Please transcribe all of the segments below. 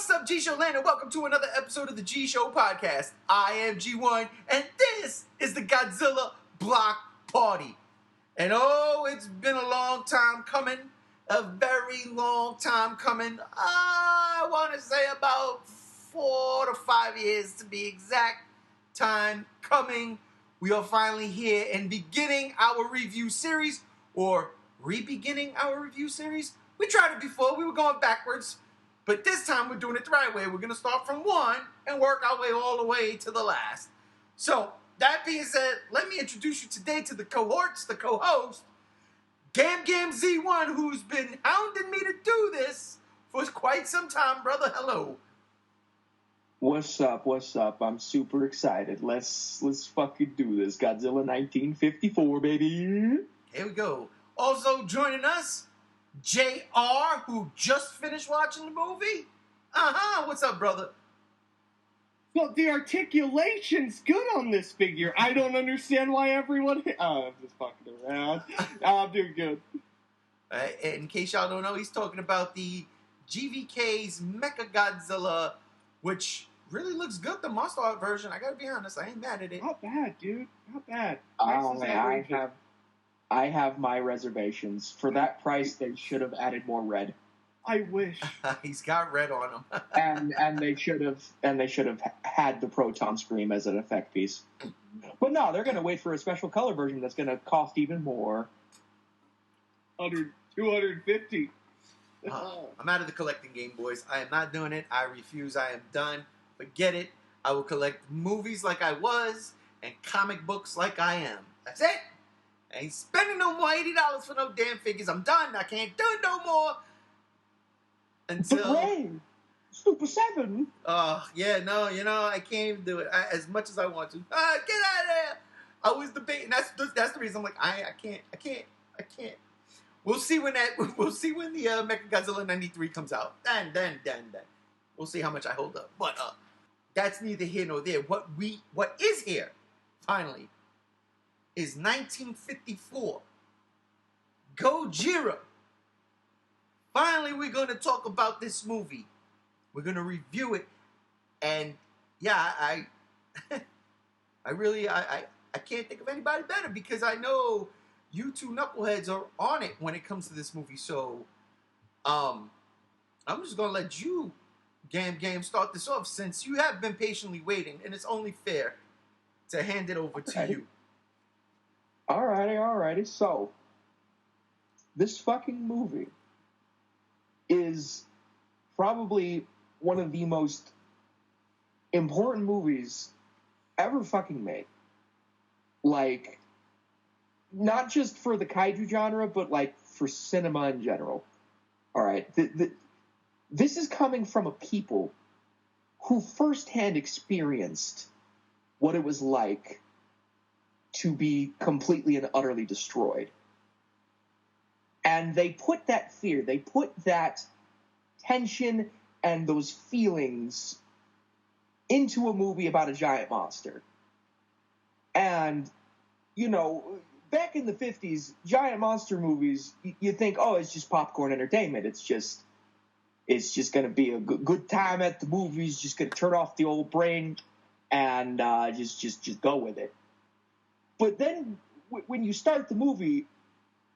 What's up, G Show Land, and welcome to another episode of the G Show Podcast. I am G1, and this is the Godzilla Block Party. And oh, it's been a long time coming, a very long time coming. I want to say about 4 to 5 years to be exact. Time coming. We are finally here and beginning our review series, or re-beginning our review series. We tried it before, we were going backwards. But this time we're doing it the right way. We're going to start from one and work our way all the way to the last. So, that being said, let me introduce you today to the cohorts, the co-host, Gam Z1, who's been hounding me to do this for quite some time. Brother, hello. What's up? I'm super excited. Let's fucking do this. Godzilla 1954, baby. Here we go. Also joining us, JR, who just finished watching the movie. What's up, brother? Well, the articulation's good on this figure. I don't understand why everyone... I'm just fucking around. I'm doing good. In case y'all don't know, he's talking about the GVK's Mechagodzilla, which really looks good, the monster art version. I gotta be honest, I ain't mad at it. Not bad, dude. Not bad. I have my reservations. For that price, they should have added more red. I wish. He's got red on him. and they should have had the proton scream as an effect piece. But no, they're gonna wait for a special color version that's gonna cost even more. 250. I'm out of the collecting game, boys. I am not doing it. I refuse. I am done. Forget it. I will collect movies like I was and comic books like I am. That's it. I ain't spending no more $80 for no damn figures. I'm done. I can't do it no more. Until... But Super 7. Yeah, no, I can't even do it as much as I want to. Get out of there. I was debating. That's the reason I'm like, I can't. We'll see when the Mechagodzilla 93 comes out. Then. We'll see how much I hold up. But that's neither here nor there. What is here, finally, is 1954. Gojira. Finally, we're going to talk about this movie. We're going to review it. And, yeah, I can't think of anybody better because I know you two knuckleheads are on it when it comes to this movie. So, I'm just going to let you, Gam, start this off since you have been patiently waiting, and it's only fair to hand it over to you. Alrighty. So, this fucking movie is probably one of the most important movies ever fucking made. Like, not just for the kaiju genre, but, like, for cinema in general. Alright, this is coming from a people who firsthand experienced what it was like to be completely and utterly destroyed. And they put that fear, they put that tension and those feelings into a movie about a giant monster. And, back in the 50s, giant monster movies, you think, oh, it's just popcorn entertainment. It's just going to be a good time at the movies, just going to turn off the old brain and just go with it. But then when you start the movie,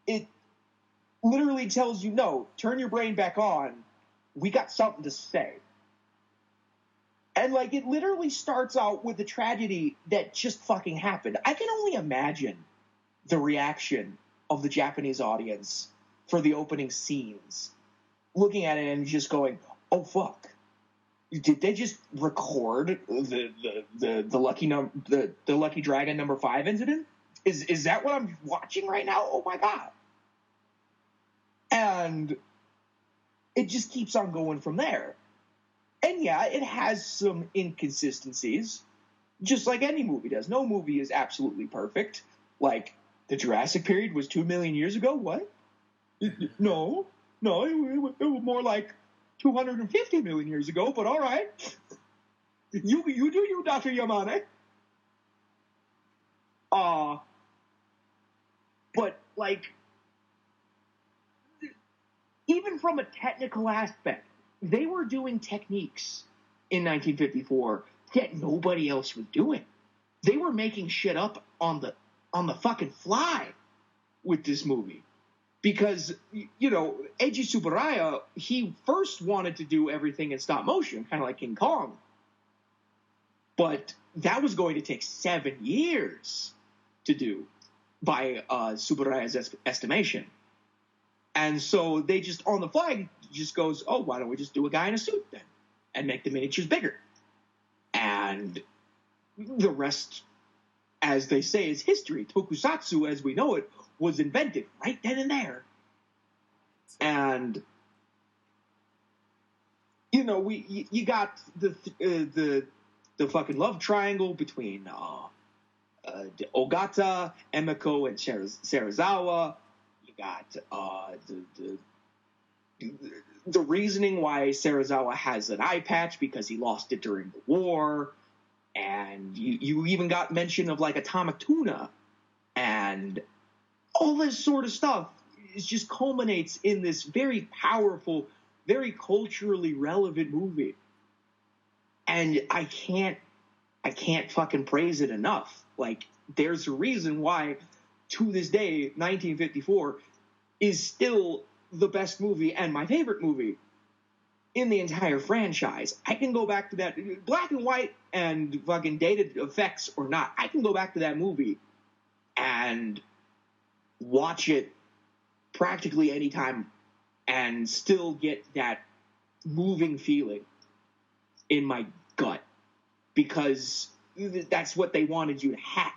it literally tells you, no, turn your brain back on. We got something to say. And, like, it literally starts out with a tragedy that just fucking happened. I can only imagine the reaction of the Japanese audience for the opening scenes, looking at it and just going, oh, fuck. Did they just record the Lucky Dragon number 5 incident? Is that what I'm watching right now? Oh my god. And it just keeps on going from there. And yeah, it has some inconsistencies, just like any movie does. No movie is absolutely perfect. Like, the Jurassic period was 2 million years ago? What? No, it was more like 250 million years ago, but all right. You do you, Dr. Yamane. But, like, even from a technical aspect, they were doing techniques in 1954 that nobody else was doing. They were making shit up on the fucking fly with this movie. Because, Eiji Tsuburaya, he first wanted to do everything in stop motion, kind of like King Kong. But that was going to take 7 years to do, by Tsuburaya's estimation. And so they just, on the fly, just goes, oh, why don't we just do a guy in a suit then? And make the miniatures bigger. And the rest, as they say, is history. Tokusatsu, as we know it, was invented right then and there. And, you got the fucking love triangle between Ogata, Emiko, and Serizawa. You got the reasoning why Serizawa has an eye patch because he lost it during the war. And you even got mention of like atomic tuna and all this sort of stuff. It just culminates in this very powerful, very culturally relevant movie. And I can't fucking praise it enough. Like, there's a reason why, to this day, 1954 is still the best movie and my favorite movie in the entire franchise. I can go back to that, black and white and fucking dated effects or not, I can go back to that movie and watch it practically anytime and still get that moving feeling in my gut, because that's what they wanted you to have.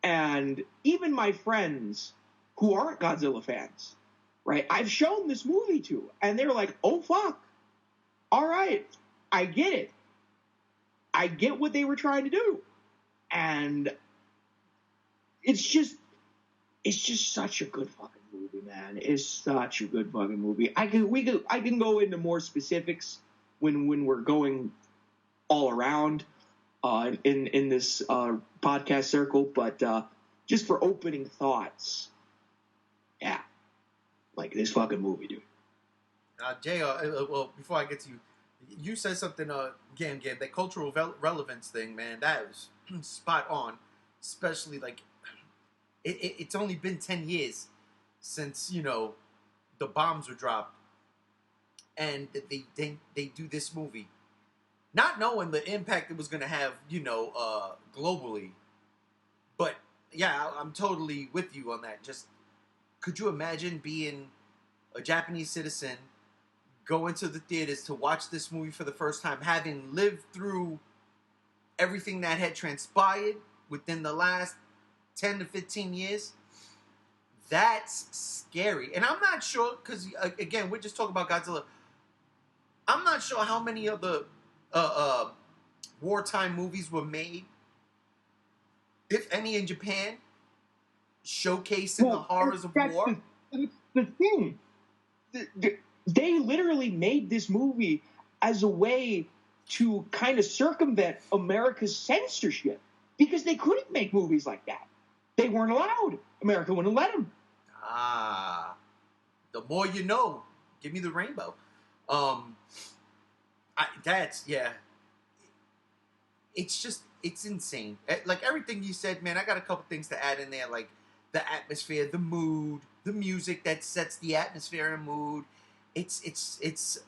And even my friends who aren't Godzilla fans, right, I've shown this movie to, and they're like, oh, fuck. All right, I get it. I get what they were trying to do. And it's just such a good fucking movie, man. It's such a good fucking movie. I can go into more specifics when we're going all around in this podcast circle, but just for opening thoughts, yeah, like this fucking movie, dude. Jay, well, before I get to you, you said something, Gam, that cultural relevance thing, man, that was spot on. Especially, like, it's only been 10 years since, the bombs were dropped. And they do this movie. Not knowing the impact it was going to have, globally. But, yeah, I'm totally with you on that. Just, could you imagine being a Japanese citizen, going to the theaters to watch this movie for the first time, having lived through everything that had transpired within the last 10 to 15 years? That's scary. And I'm not sure, because, again, we're just talking about Godzilla. I'm not sure how many of the wartime movies were made, if any, in Japan, showcasing the horrors of war. The thing. They literally made this movie as a way to kind of circumvent America's censorship, because they couldn't make movies like that. They weren't allowed. America wouldn't let them. The more you know. Give me the rainbow. It's insane. Like everything you said, man, I got a couple things to add in there, like the atmosphere, the mood, the music that sets the atmosphere and mood. It's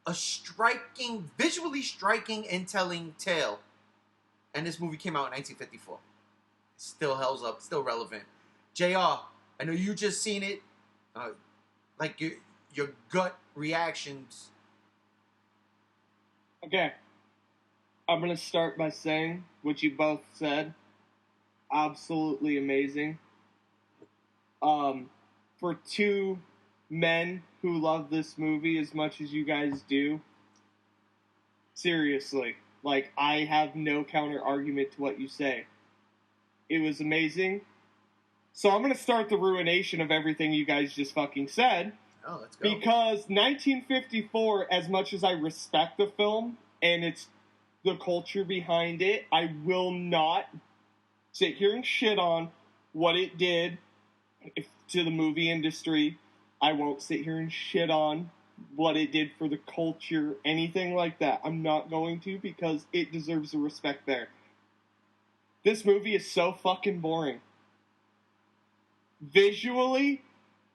a visually striking and telling tale. And this movie came out in 1954. Still holds up, still relevant. JR, I know you just seen it. Like your gut reactions. Okay. I'm going to start by saying what you both said. Absolutely amazing. For two men who love this movie as much as you guys do, seriously, like, I have no counter argument to what you say. It was amazing. So I'm going to start the ruination of everything you guys just fucking said. Oh, let's go. Because 1954, as much as I respect the film and it's the culture behind it, I will not sit here and shit on what it did to the movie industry. I won't sit here and shit on what it did for the culture, anything like that. I'm not going to, because it deserves the respect there. This movie is so fucking boring. Visually,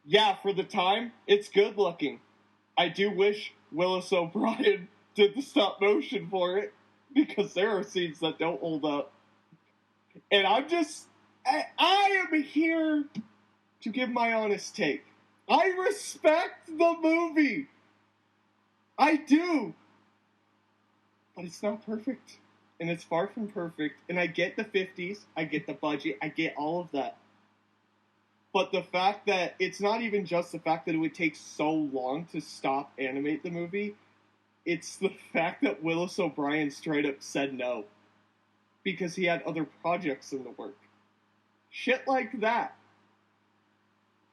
yeah, for the time, it's good looking. I do wish Willis O'Brien did the stop motion for it, because there are scenes that don't hold up. And I am here to give my honest take. I respect the movie. I do. But it's not perfect. And it's far from perfect. And I get the 50s. I get the budget. I get all of that. But the fact that it's not even just the fact that it would take so long to stop animate the movie. It's the fact that Willis O'Brien straight up said no. Because he had other projects in the work. Shit like that.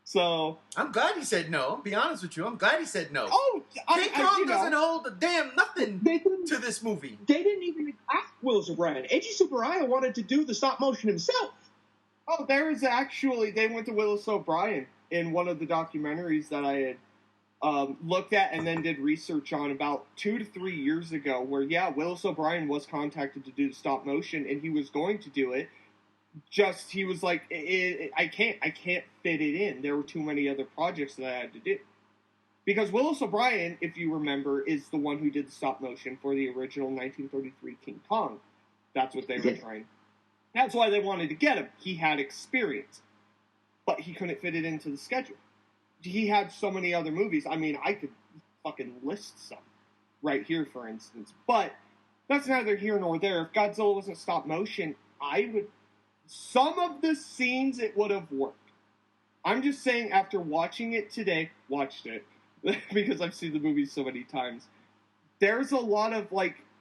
So I'm glad he said no. I'll be honest with you. I'm glad he said no. Oh, King Kong doesn't hold a damn nothing to this movie. They didn't even ask Willis O'Brien. Eiji Tsuburaya wanted to do the stop motion himself. Oh, there is actually, they went to Willis O'Brien in one of the documentaries that I had looked at and then did research on about 2 to 3 years ago, where, yeah, Willis O'Brien was contacted to do the stop motion, and he was going to do it. Just, he was like, I can't fit it in. There were too many other projects that I had to do. Because Willis O'Brien, if you remember, is the one who did the stop motion for the original 1933 King Kong. That's what they were trying. That's why they wanted to get him. He had experience. But he couldn't fit it into the schedule. He had so many other movies. I mean, I could fucking list some right here, for instance. But that's neither here nor there. If Godzilla wasn't stop motion, some of the scenes, it would have worked. I'm just saying, after watching it today, watched it, because I've seen the movie so many times, there's a lot of,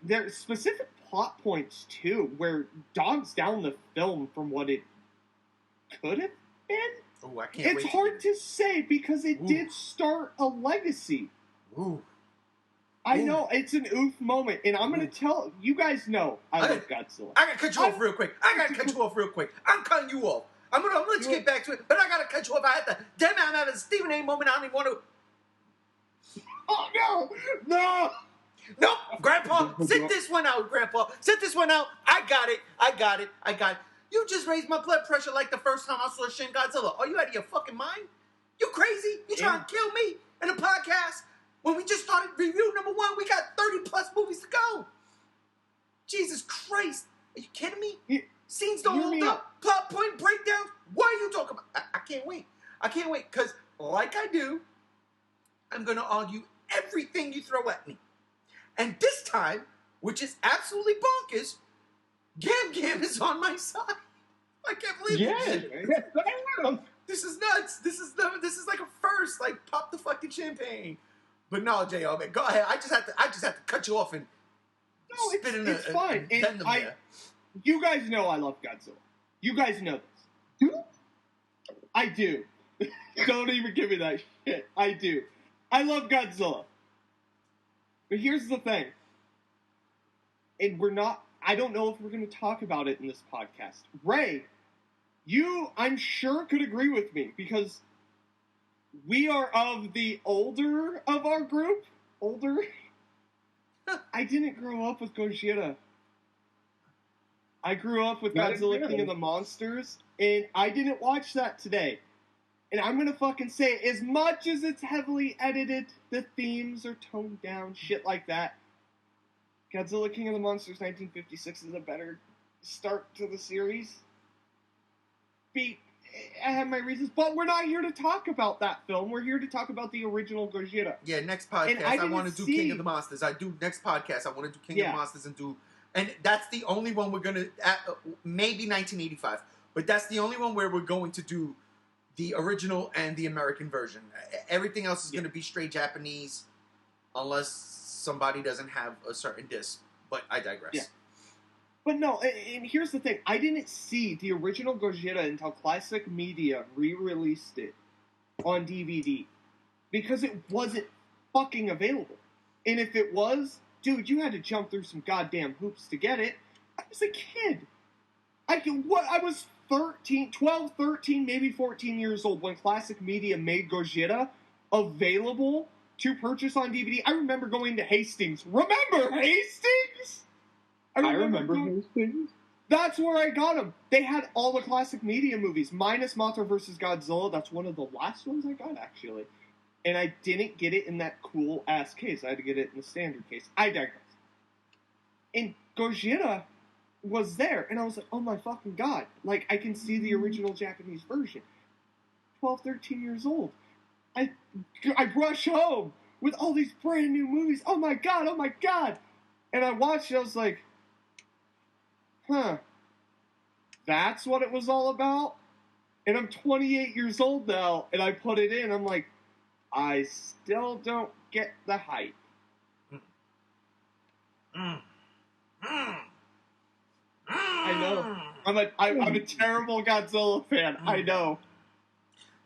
there's specific plot points, too, where dogs down the film from what it could have been. Oh, I can't wait. It's hard to say, because it did start a legacy. Ooh. I know, it's an oof moment, and I'm going to tell, you guys know I love Godzilla. I got to cut you off real quick. I'm cutting you off. I'm going to let you get back to it, but I got to cut you off. I had the, damn it, I'm having a Stephen A. moment. I don't even want to. Oh, no! Nope, Grandpa, sit this one out, Grandpa. Sit this one out. I got it. You just raised my blood pressure like the first time I saw Shin Godzilla. Are you out of your fucking mind? You crazy? You trying to kill me in a podcast? When we just started review number 1, we got 30 plus movies to go. Jesus Christ. Are you kidding me? Scenes don't hold up. Plot point breakdowns. What are you talking about? I can't wait. Because like I do, I'm going to argue everything you throw at me. And this time, which is absolutely bonkers, Gam Gam is on my side. I can't believe it. This is nuts. This is like a first. Like, pop the fucking champagne. But no, J.O., man, go ahead. I just have to cut you off and spit in it's fine. And you guys know I love Godzilla. You guys know this. I do. Don't even give me that shit. I do. I love Godzilla. But here's the thing. And I don't know if we're going to talk about it in this podcast. Ray, you, I'm sure, could agree with me, because we are of the older of our group. Older? I didn't grow up with Gojira. I grew up with Godzilla King of the Monsters, and I didn't watch that today. And I'm gonna fucking say, as much as it's heavily edited, the themes are toned down, shit like that, Godzilla King of the Monsters 1956 is a better start to the series. I have my reasons, but we're not here to talk about that film. We're here to talk about the original Gojira. Yeah, next podcast I want to do King of the Monsters. Next podcast I want to do King of the Monsters and that's the only one we're gonna maybe 1985, but that's the only one where we're going to do the original and the American version. Everything else is going to be straight Japanese, unless somebody doesn't have a certain disc. But I digress. Yeah. But no, and here's the thing. I didn't see the original Gojira until Classic Media re-released it on DVD. Because it wasn't fucking available. And if it was, dude, you had to jump through some goddamn hoops to get it. I was a kid. I was 12, 13, maybe 14 years old when Classic Media made Gojira available to purchase on DVD. I remember going to Hastings. Remember Hastings? I remember Hastings. That's where I got them. They had all the classic media movies, minus Mothra vs. Godzilla. That's one of the last ones I got, actually. And I didn't get it in that cool-ass case. I had to get it in the standard case. I digress. And Gojira was there, and I was like, oh my fucking god. Like, I can see the original Japanese version. 12, 13 years old. I rush home with all these brand new movies. Oh my god, oh my god. And I watched it, I was like, huh. That's what it was all about? And I'm 28 years old now, and I put it in, I'm like, I still don't get the hype. I know. I'm a terrible Godzilla fan. I know.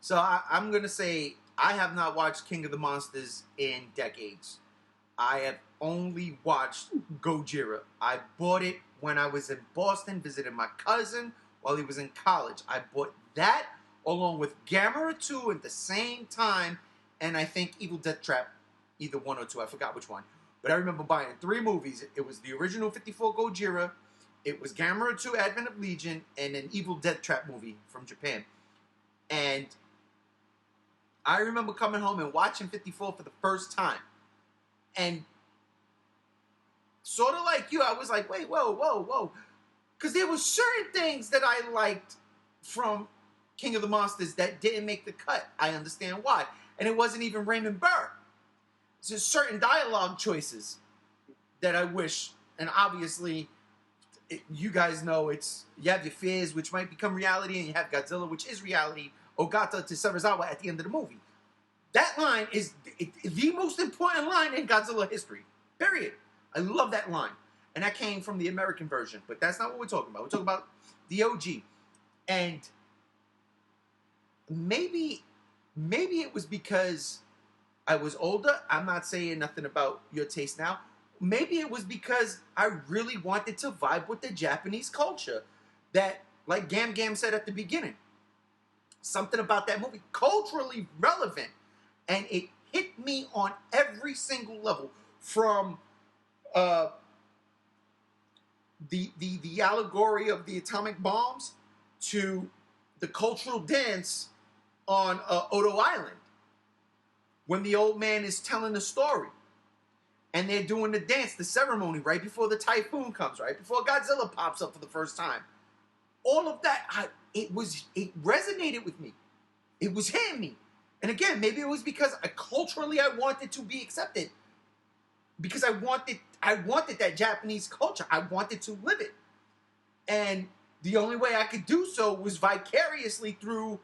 So I'm going to say I have not watched King of the Monsters in decades. I have only watched Gojira. I bought it when I was in Boston visiting my cousin while he was in college. I bought that along with Gamera 2 at the same time, and I think Evil Death Trap, either 1 or 2. I forgot which one. But I remember buying 3 movies. It was the original 54 Gojira, it was Gamera 2 Advent of Legion, and an Evil Death Trap movie from Japan. And I remember coming home and watching 54 for the first time. And sort of like you, I was like, wait, whoa. Because there were certain things that I liked from King of the Monsters that didn't make the cut. I understand why. And it wasn't even Raymond Burr. It's just certain dialogue choices that I wish, and obviously, you guys know you have your fears, which might become reality, and you have Godzilla, which is reality, Ogata to Serizawa at the end of the movie. That line is the most important line in Godzilla history. Period. I love that line. And that came from the American version. But that's not what we're talking about. We're talking about the OG. And maybe it was because I was older. I'm not saying nothing about your taste now. Maybe it was because I really wanted to vibe with the Japanese culture. That, like Gam Gam said at the beginning, something about that movie, culturally relevant. And it hit me on every single level, from the allegory of the atomic bombs to the cultural dance on Odo Island, when the old man is telling the story and they're doing the dance, the ceremony right before the typhoon comes, right before Godzilla pops up for the first time. All of that, it resonated with me. It was hitting me. And again, maybe it was because culturally I wanted to be accepted. Because I wanted that Japanese culture. I wanted to live it. And the only way I could do so was vicariously through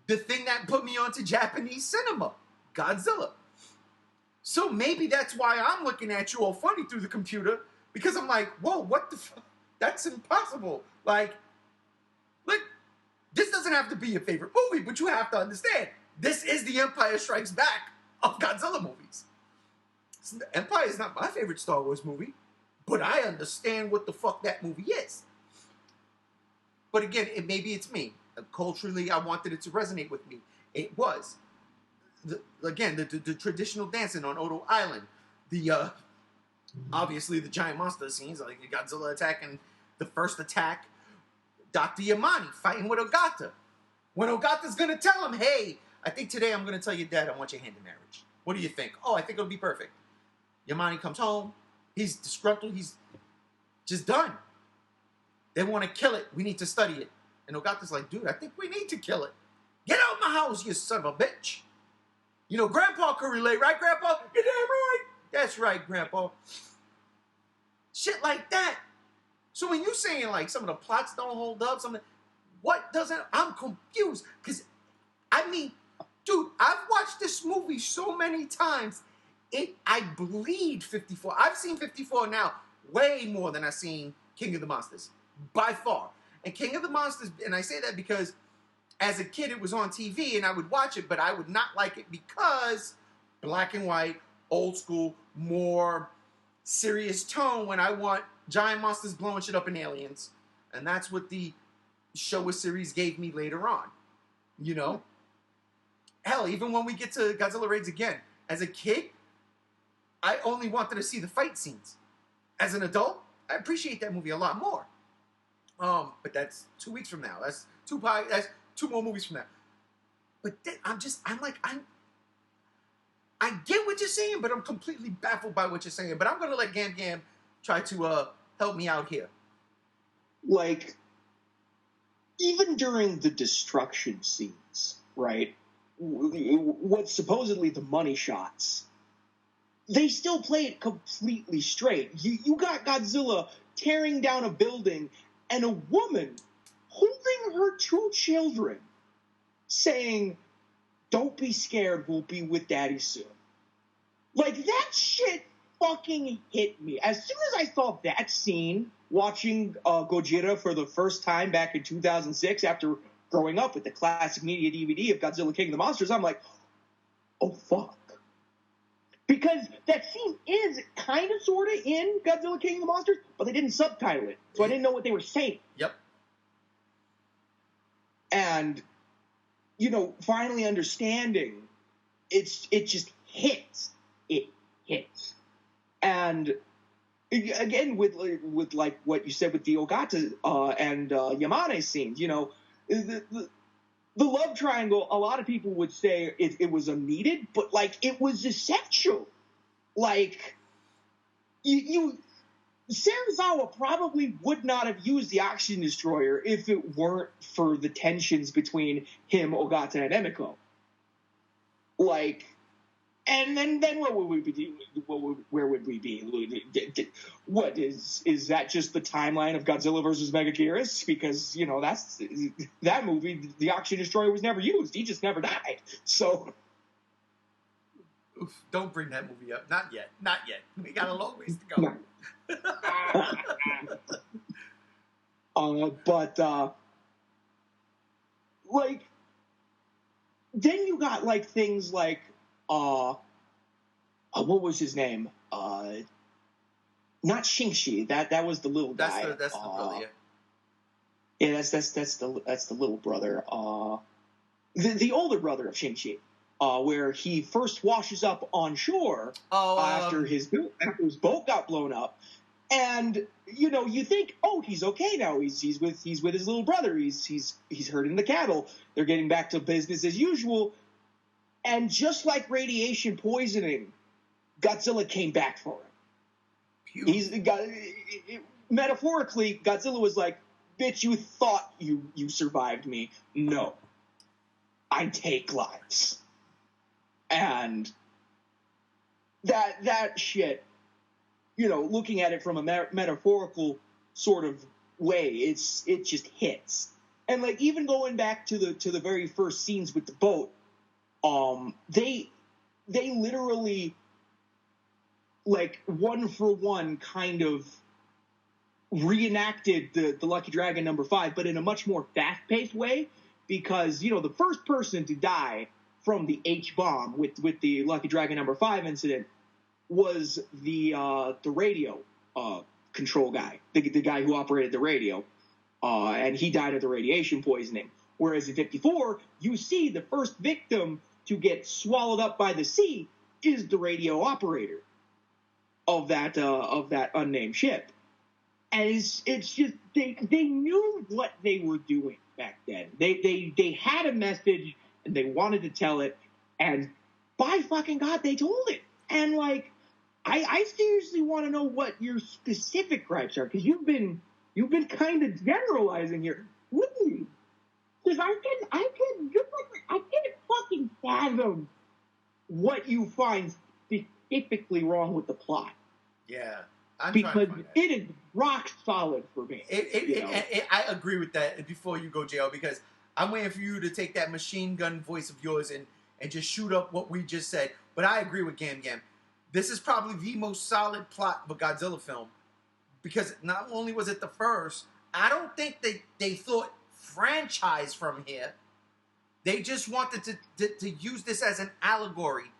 the thing that put me onto Japanese cinema, Godzilla. So maybe that's why I'm looking at you all funny through the computer, because I'm like, whoa, what the fuck? That's impossible. Like, look, this doesn't have to be your favorite movie, but you have to understand, this is the Empire Strikes Back of Godzilla movies. Empire is not my favorite Star Wars movie, but I understand what the fuck that movie is. But again, maybe it's me. Culturally, I wanted it to resonate with me. It was. The traditional dancing on Odo Island. Obviously, the giant monster scenes, like Godzilla attacking the first attack. Dr. Yamane fighting with Ogata. When Ogata's going to tell him, hey, I think today I'm going to tell your dad I want your hand in marriage. What do you think? Oh, I think it'll be perfect. Yamane comes home. He's disgruntled. He's just done. They want to kill it. We need to study it. And Ogata's like, dude, I think we need to kill it. Get out of my house, you son of a bitch. You know, Grandpa could relate, right, Grandpa? You're damn right. That's right, Grandpa. Shit like that. So when you're saying, like, some of the plots don't hold up, what doesn't, I'm confused. Because, I mean, dude, I've watched this movie so many times, I bleed 54. I've seen 54 now way more than I've seen King of the Monsters. By far. And King of the Monsters, and I say that because as a kid it was on TV and I would watch it, but I would not like it because black and white, old school, more serious tone when I want giant monsters blowing shit up in aliens. And that's what the Showa series gave me later on. You know? Hell, even when we get to Godzilla Raids Again, As a kid, I only wanted to see the fight scenes. As an adult, I appreciate that movie a lot more. But that's 2 weeks from now. That's two more movies from now. But then I get what you're saying, but I'm completely baffled by what you're saying. But I'm gonna let Gam Gam try to help me out here. Like, even during the destruction scenes, right? What's supposedly the money shots, they still play it completely straight. You got Godzilla tearing down a building and a woman holding her 2 children saying, "Don't be scared, we'll be with Daddy soon." Like, that shit fucking hit me. As soon as I saw that scene, watching Gojira for the first time back in 2006 after growing up with the classic media DVD of Godzilla King of the Monsters, I'm like, oh, fuck. Because that scene is kind of sort of in Godzilla King of the Monsters, but they didn't subtitle it, so I didn't know what they were saying. Yep. And, you know, finally understanding, it just hits. It hits. And again, with like what you said with the Ogata and Yamane scenes, you know, the love triangle, a lot of people would say it was unneeded, but like it was essential. Like Serizawa probably would not have used the oxygen destroyer if it weren't for the tensions between him, Ogata, and Emiko. Like, and then what would we be? Where would we be? What is that? Just the timeline of Godzilla versus Megaguirus? Because you know that's that movie. The oxygen destroyer was never used. He just never died. So, oof, don't bring that movie up. Not yet. Not yet. We got a long ways to go. But like, then you got like things like. What was his name? Not Shingshi. That was the little guy. That's the brother. Yeah, that's the little brother. The older brother of Shingshi, where he first washes up on shore after his boat got blown up, and you know you think, oh, he's okay now. He's with his little brother. He's herding the cattle. They're getting back to business as usual. And just like radiation poisoning, Godzilla came back for him. Metaphorically, Godzilla was like, bitch, you thought you survived me. No. I take lives. And that shit, you know, looking at it from a metaphorical sort of way, it just hits. And like even going back to the very first scenes with the boat, they literally, like, one for one kind of reenacted the Lucky Dragon number 5, but in a much more fast-paced way, because, you know, the first person to die from the H-bomb with the Lucky Dragon number 5 incident was the radio control guy, the guy who operated the radio, and he died of the radiation poisoning. Whereas in 54, you see the first victim to get swallowed up by the sea is the radio operator of that unnamed ship. And it's just they knew what they were doing back then. They had a message and they wanted to tell it, and by fucking God, they told it. And like, I seriously want to know what your specific gripes are, because you've been kind of generalizing here. Really? Because I can't fucking fathom what you find specifically wrong with the plot. Yeah. Because it is rock solid for me. I agree with that before you go, JL, because I'm waiting for you to take that machine gun voice of yours and just shoot up what we just said. But I agree with Gam Gam. This is probably the most solid plot of a Godzilla film, because not only was it the first, I don't think they thought franchise from here. They just wanted to use this as an allegory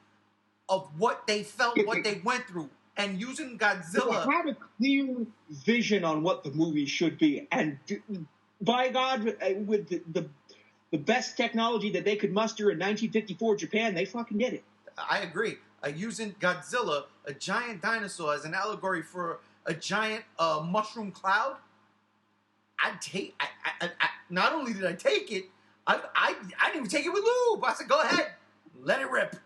of what they felt, what they went through. And using Godzilla... They had a clear vision on what the movie should be. And by God, with the best technology that they could muster in 1954 Japan, they fucking did it. I agree. using Godzilla, a giant dinosaur, as an allegory for a giant mushroom cloud, not only did I take it, I didn't even take it with lube. I said, go ahead, let it rip.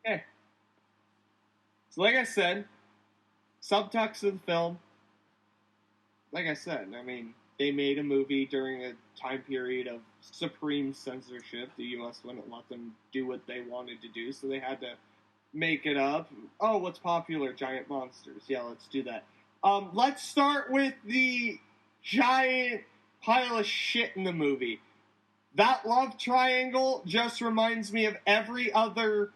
Okay. So like I said, subtext of the film, like I said, I mean, they made a movie during a time period of supreme censorship. The U.S. wouldn't let them do what they wanted to do, so they had to make it up. Oh, what's popular? Giant monsters. Yeah, let's do that. Let's start with the giant pile of shit in the movie. That love triangle just reminds me of every other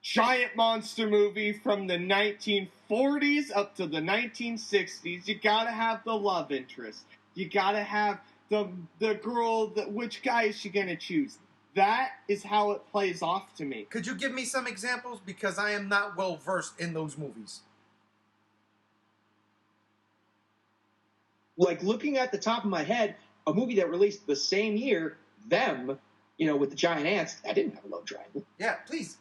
giant monster movie from the 1940s up to the 1960s. You gotta have the love interest. You gotta have the girl, which guy is she gonna choose? That is how it plays off to me. Could you give me some examples? Because I am not well versed in those movies. Like, looking at the top of my head, a movie that released the same year, Them, with the giant ants, that didn't have a love triangle. Yeah, please.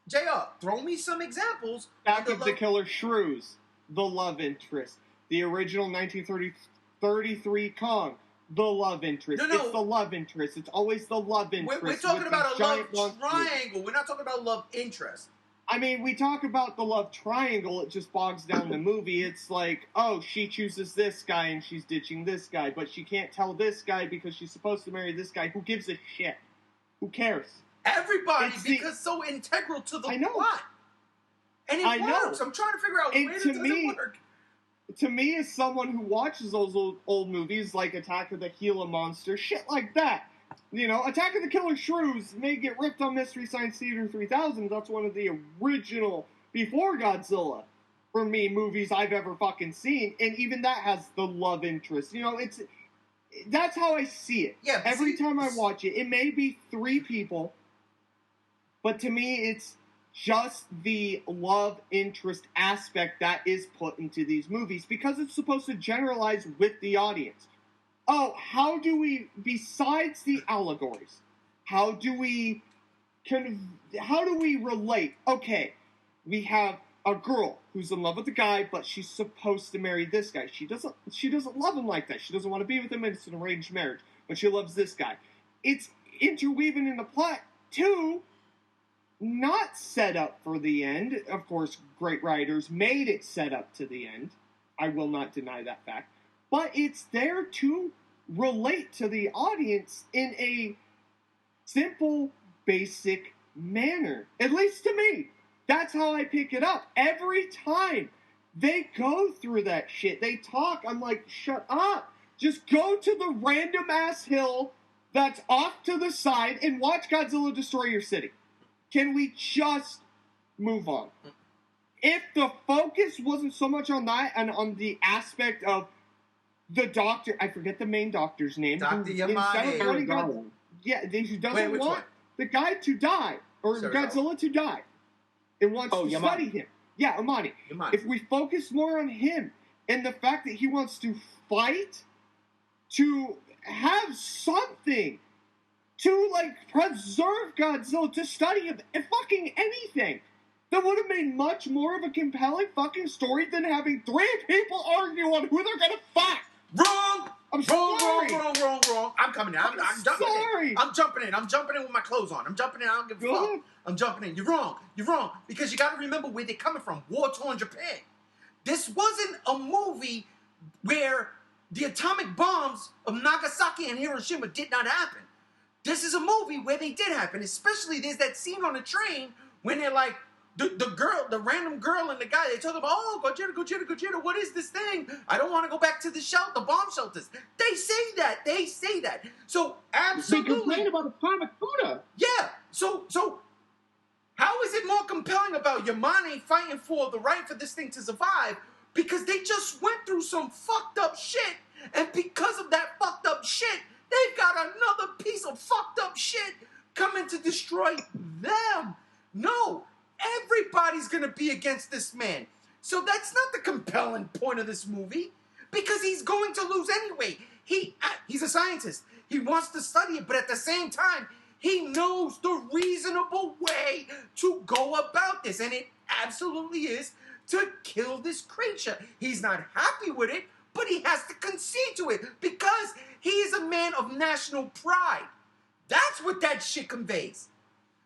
JR, throw me some examples. Attack of the Killer Shrews, the love interest. The original 1933 Kong, the love interest. No. It's the love interest. It's always the love interest. We're talking about a love triangle. We're not talking about love interest. I mean, we talk about the love triangle, it just bogs down the movie. It's like, oh, she chooses this guy and she's ditching this guy, but she can't tell this guy because she's supposed to marry this guy. Who gives a shit? Who cares? Everybody, because it's so integral to the plot. And it works. I'm trying to figure out where does it work. To me, as someone who watches those old movies like Attack of the Gila Monster, shit like that, Attack of the Killer Shrews may get ripped on Mystery Science Theater 3000. That's one of the original, before Godzilla, for me, movies I've ever fucking seen. And even that has the love interest. That's how I see it. Yeah, every time I watch it, it may be three people, but to me, it's just the love interest aspect that is put into these movies because it's supposed to generalize with the audience. Oh, how do we, besides the allegories, how do we relate? Okay, we have a girl who's in love with a guy, but she's supposed to marry this guy. She doesn't love him like that. She doesn't want to be with him, and it's an arranged marriage, but she loves this guy. It's interweaving in the plot, too, not set up for the end. Of course, great writers made it set up to the end. I will not deny that fact. But it's there to relate to the audience in a simple, basic manner. At least to me. That's how I pick it up. Every time they go through that shit, they talk, I'm like, shut up. Just go to the random-ass hill that's off to the side and watch Godzilla destroy your city. Can we just move on? If the focus wasn't so much on that and on the aspect of the doctor, I forget the main doctor's name. Dr. Yamane. Who doesn't want the guy to die, or Godzilla to die, and wants to study him. Yeah, Yamane. If we focus more on him and the fact that he wants to fight, to have something, to, preserve Godzilla, to study him, and fucking anything, that would have made much more of a compelling fucking story than having three people argue on who they're gonna fuck. Wrong! Wrong. I'm coming in. I'm jumping in. I'm jumping in with my clothes on. I'm jumping in. I don't give a fuck. I'm jumping in. You're wrong. Because you got to remember where they're coming from. War-torn Japan. This wasn't a movie where the atomic bombs of Nagasaki and Hiroshima did not happen. This is a movie where they did happen. Especially there's that scene on the train when they're like, the random girl and the guy, they talk about, oh, Gojira, what is this thing? I don't want to go back to the bomb shelters. They say that. So, absolutely. They complain about atomic Buddha. Yeah. So, how is it more compelling about Yamane fighting for the right for this thing to survive? Because they just went through some fucked up shit, and because of that fucked up shit, they've got another piece of fucked up shit coming to destroy them. No. Everybody's going to be against this man. So that's not the compelling point of this movie. Because he's going to lose anyway. He's a scientist. He wants to study it. But at the same time, He knows the reasonable way to go about this, and it absolutely is to kill this creature. He's not happy with it, but he has to concede to it because he is a man of national pride. That's what that shit conveys.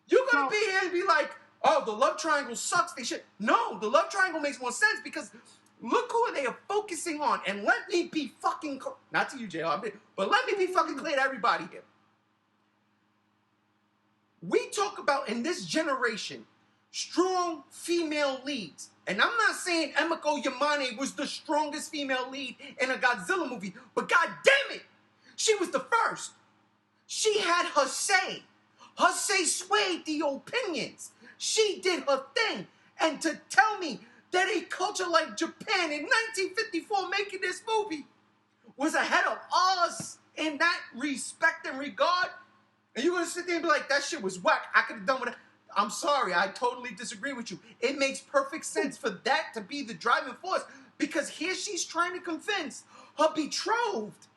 You're gonna be here and be like, oh, the love triangle sucks. They should. No, the love triangle makes more sense because look who they are focusing on. And let me be fucking not to you, JR, but let me be fucking clear to everybody here. We talk about, in this generation, strong female leads. And I'm not saying Emiko Yamane was the strongest female lead in a Godzilla movie, but god damn it, she was the first. She had her say. Her say swayed the opinions. She did her thing. And to tell me that a culture like Japan in 1954 making this movie was ahead of us in that respect and regard, and you're going to sit there and be like, that shit was whack. I could have done with it. I'm sorry. I totally disagree with you. It makes perfect sense for that to be the driving force because here she's trying to convince her betrothed,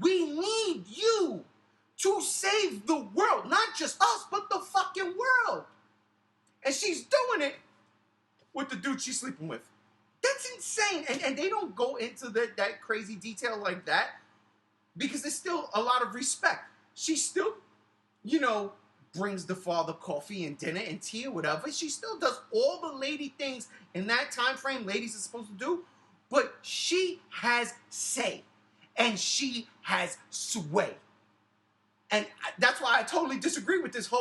we need you to save the world. Not just us, but the fucking world. And she's doing it with the dude she's sleeping with. That's insane. And they don't go into that crazy detail like that because there's still a lot of respect. She still, brings the father coffee and dinner and tea or whatever. She still does all the lady things in that time frame ladies are supposed to do. But she has say. And she has sway. And that's why I totally disagree with this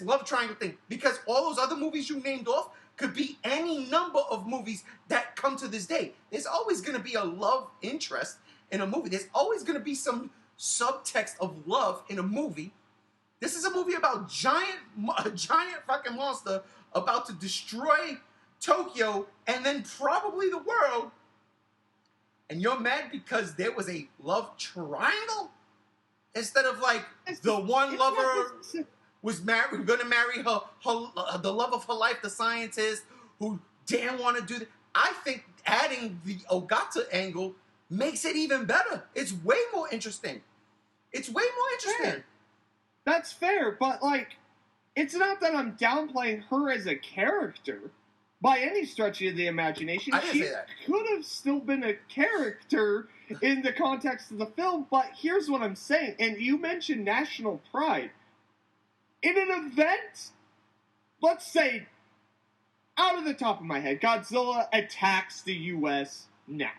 love triangle thing. Because all those other movies you named off could be any number of movies that come to this day. There's always going to be a love interest in a movie. There's always going to be some subtext of love in a movie. This is a movie about a giant fucking monster about to destroy Tokyo and then probably the world. And you're mad because there was a love triangle? Instead of like the one lover was going to marry the love of her life, the scientist who damn want to do that. I think adding the Ogata angle makes it even better. It's way more interesting. Fair. That's fair, but it's not that I'm downplaying her as a character by any stretch of the imagination. I didn't say that. She could have still been a character in the context of the film, but here's what I'm saying. And you mentioned national pride. In an event, let's say, out of the top of my head, Godzilla attacks the U.S. now.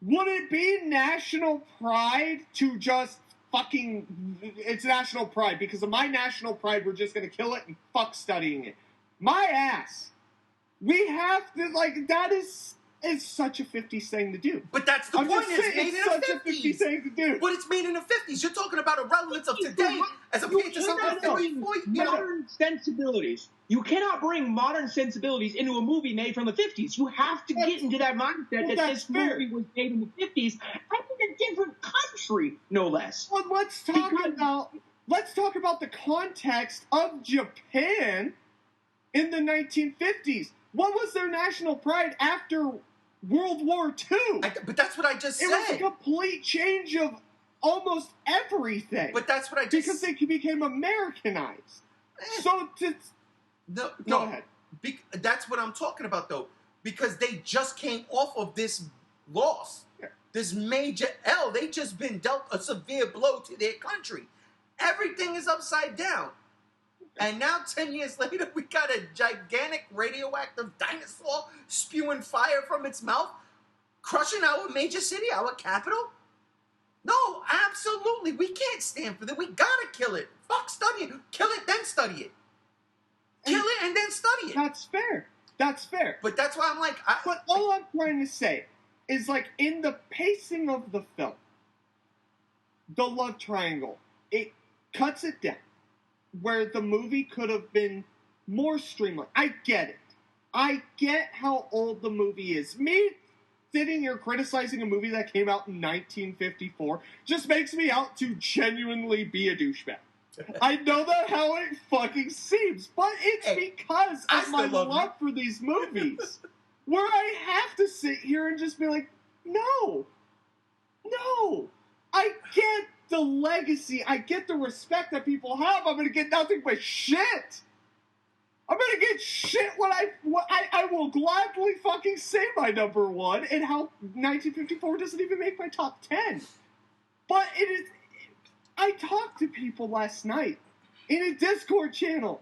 Would it be national pride to just it's national pride. Because of my national pride, we're just going to kill it and fuck studying it. My ass. We have to, that is such a 50s thing to do. But that's the point. It's made in the 50s. It's such a 50s thing to do. But it's made in the 50s. You're talking about a relevance of today as opposed to something modern sensibilities. You cannot bring modern sensibilities into a movie made from the 50s. You have to get into that mindset that this movie was made in the 50s and in a different country, no less. Well, let's talk about the context of Japan in the 1950s. What was their national pride after World War II? But that's what I just said. It was a complete change of almost everything. But that's what I just... Because they became Americanized. So Go ahead. That's what I'm talking about, though. Because they just came off of this loss. Yeah. This major L. They just been dealt a severe blow to their country. Everything is upside down. And now, 10 years later, we got a gigantic radioactive dinosaur spewing fire from its mouth, crushing our major city, our capital? No, absolutely. We can't stand for that. We gotta kill it. Fuck study it. Kill it, then study it. Kill it and then study it. That's fair. But that's why I'm like... But all I'm trying to say is, in the pacing of the film, the love triangle, it cuts it down. Where the movie could have been more streamlined. I get it. I get how old the movie is. Me sitting here criticizing a movie that came out in 1954 just makes me out to genuinely be a douchebag. I know that how it fucking seems, but it's because of my love for these movies. Where I have to sit here and just be like, no, I can't the legacy. I get the respect that people have. I'm going to get nothing but shit. I'm going to get shit when I will gladly fucking say my number one, and how 1954 doesn't even make my top 10. But it is... I talked to people last night in a Discord channel.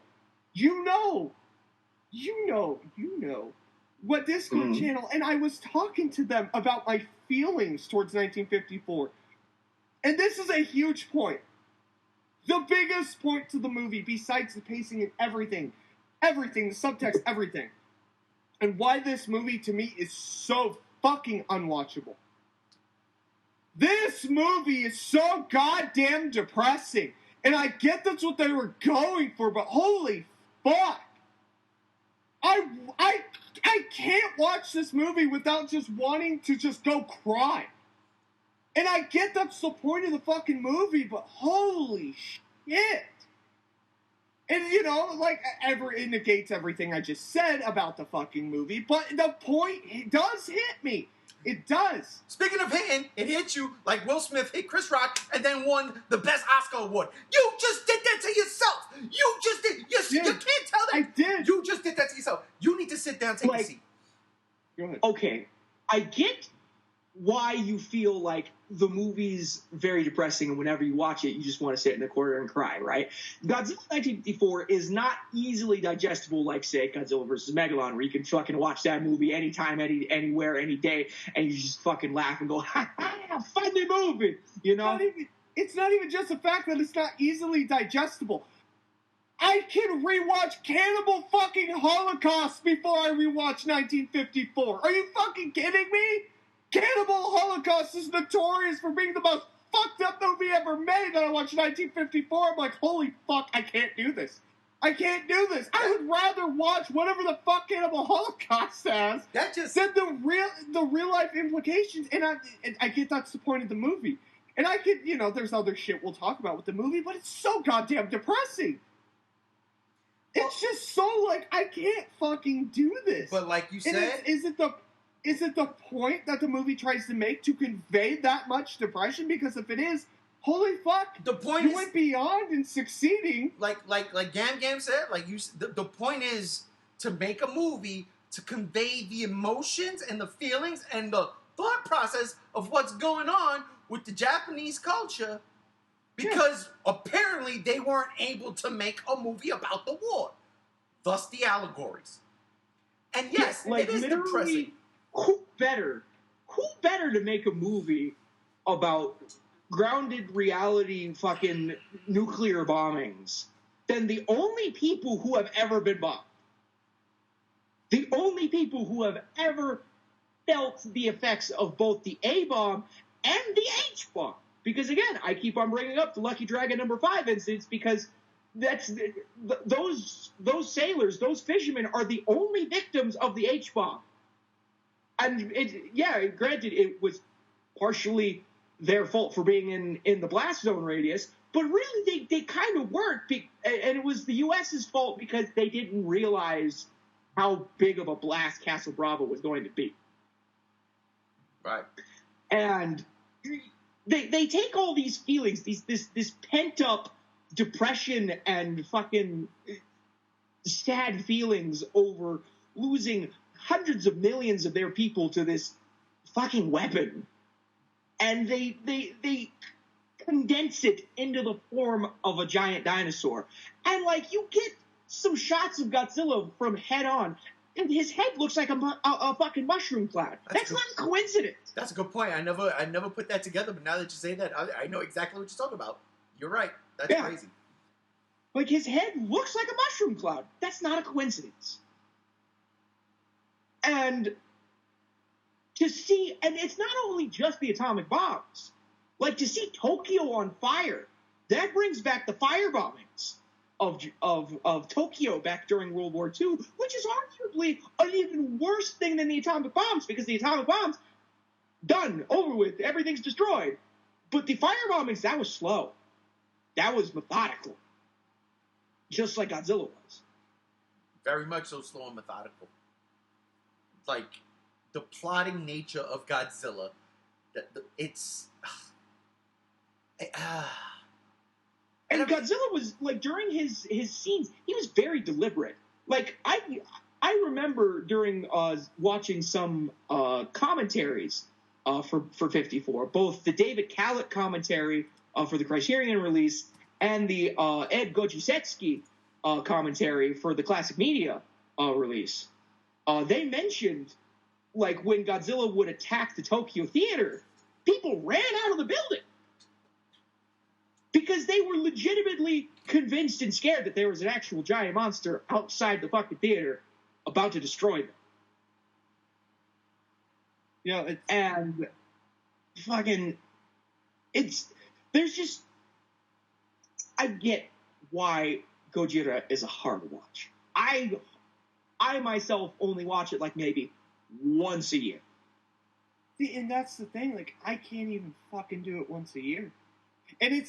You know what Discord channel, and I was talking to them about my feelings towards 1954. And this is a huge point. The biggest point to the movie, besides the pacing and everything, the subtext, everything, and why this movie to me is so fucking unwatchable. This movie is so goddamn depressing. And I get that's what they were going for, but holy fuck. I can't watch this movie without just wanting to just go cry. And I get that's the point of the fucking movie, but holy shit. And, you know, like, it negates everything I just said about the fucking movie, but the point, it does hit me. It does. Speaking of hitting, it hit you like Will Smith hit Chris Rock and then won the Best Oscar Award. You just did that to yourself. You just did. You can't tell that. I did. You just did that to yourself. You need to sit down, take a seat. Go ahead. Okay, I get why you feel like the movie's very depressing, and whenever you watch it, you just want to sit in a corner and cry, right? Godzilla 1954 is not easily digestible like, say, Godzilla vs. Megalon, where you can fucking watch that movie anytime, anywhere, any day, and you just fucking laugh and go, ha ha, funny movie, you know? It's not even just the fact that it's not easily digestible. I can rewatch Cannibal fucking Holocaust before I rewatch 1954. Are you fucking kidding me? Cannibal Holocaust is notorious for being the most fucked up movie ever made. That I watched 1954. I'm like, holy fuck, I can't do this. I can't do this. I would rather watch whatever the fuck Cannibal Holocaust has than the real life implications. And I get that's the point of the movie. And I could, you know, there's other shit we'll talk about with the movie, but it's so goddamn depressing. It's just so, like, I can't fucking do this. But like you said... Is it the point that the movie tries to make to convey that much depression? Because if it is, holy fuck, the point you went beyond in succeeding. Like Gam said, like the point is to make a movie to convey the emotions and the feelings and the thought process of what's going on with the Japanese culture, because apparently they weren't able to make a movie about the war, thus the allegories. And yes, like, it is depressing. Who better to make a movie about grounded reality fucking nuclear bombings than the only people who have ever been bombed? The only people who have ever felt the effects of both the A-bomb and the H-bomb. Because again, I keep on bringing up the Lucky Dragon number 5 instance because that's those sailors, those fishermen are the only victims of the H-bomb. And granted, it was partially their fault for being in the blast zone radius, but really they kind of weren't. And it was the U.S.'s fault because they didn't realize how big of a blast Castle Bravo was going to be. Right. And they take all these feelings, this pent-up depression and fucking sad feelings over losing hundreds of millions of their people to this fucking weapon, and they condense it into the form of a giant dinosaur. And, like, you get some shots of Godzilla from head on, and his head looks like a fucking mushroom cloud. That's not a coincidence. That's a good point. I never put that together, but now that you say that, I know exactly what you're talking about. You're right. That's crazy. Like, his head looks like a mushroom cloud. That's not a coincidence. And to see, and it's not only just the atomic bombs, like to see Tokyo on fire, that brings back the fire bombings of Tokyo back during World War II, which is arguably an even worse thing than the atomic bombs, because the atomic bombs, done, over with, everything's destroyed. But the fire bombings, that was slow. That was methodical. Just like Godzilla was. Very much so slow and methodical. Like, the plotting nature of Godzilla, And Godzilla was, like, during his scenes, he was very deliberate. Like, I remember during watching some commentaries for 54, both the David Kallett commentary for the Criterion release and the Ed Gojisetsky commentary for the Classic Media release. They mentioned, like, when Godzilla would attack the Tokyo Theater, people ran out of the building. Because they were legitimately convinced and scared that there was an actual giant monster outside the fucking theater about to destroy them. Yeah, and fucking, there's just, I get why Gojira is a hard watch. I myself only watch it like maybe once a year. See, and that's the thing, like, I can't even fucking do it once a year. And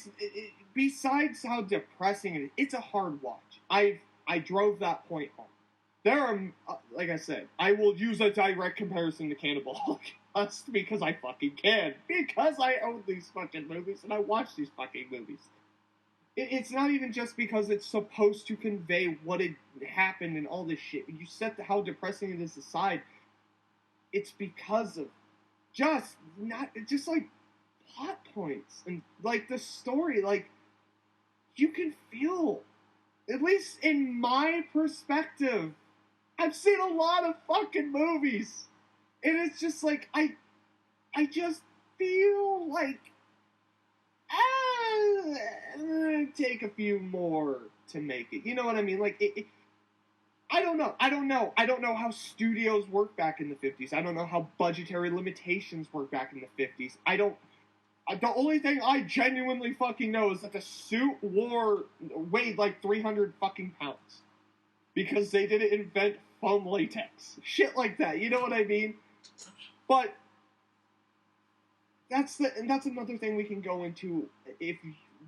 besides how depressing it is, it's a hard watch. I drove that point home. There are, like I said, I will use a direct comparison to Cannibal Holocaust because I fucking can. Because I own these fucking movies and I watch these fucking movies. It's not even just because it's supposed to convey what had happened and all this shit. You set how depressing it is aside. It's because of just like plot points and like the story, like you can feel, at least in my perspective, I've seen a lot of fucking movies and it's just like I just feel like take a few more to make it, you know what I mean? Like I don't know how studios work back in the 50s. I don't know how budgetary limitations work back in the 50s. The only thing I genuinely fucking know is that the suit weighed like 300 fucking pounds. Because they didn't invent foam latex. Shit like that, you know what I mean? But that's another thing we can go into if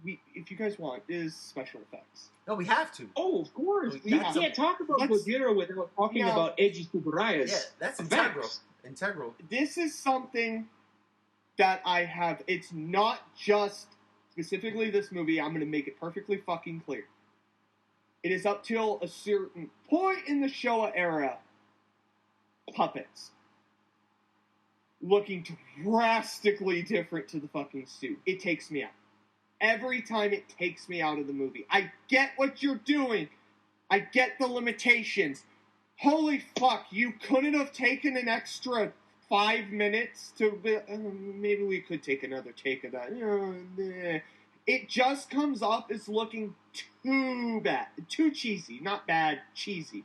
you guys want, is special effects. No, we have to. Oh, of course. You can't talk about Gojira without talking about Eiji Tsuburaya's. Yeah, that's effects. Integral. This is something that I have. It's not just specifically this movie. I'm going to make it perfectly fucking clear. It is up till a certain point in the Showa era, puppets looking drastically different to the fucking suit. It takes me out. Every time it takes me out of the movie. I get what you're doing. I get the limitations. Holy fuck, you couldn't have taken an extra 5 minutes to... maybe we could take another take of that. It just comes off as looking too bad. Too cheesy. Not bad, cheesy.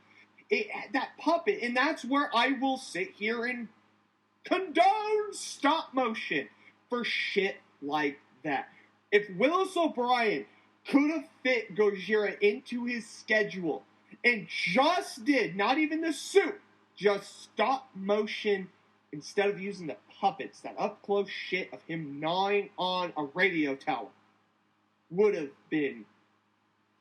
That puppet, and that's where I will sit here and condone stop motion for shit like that. If Willis O'Brien could have fit Gojira into his schedule and just did, not even the suit, just stop motion instead of using the puppets, that up-close shit of him gnawing on a radio tower, would have been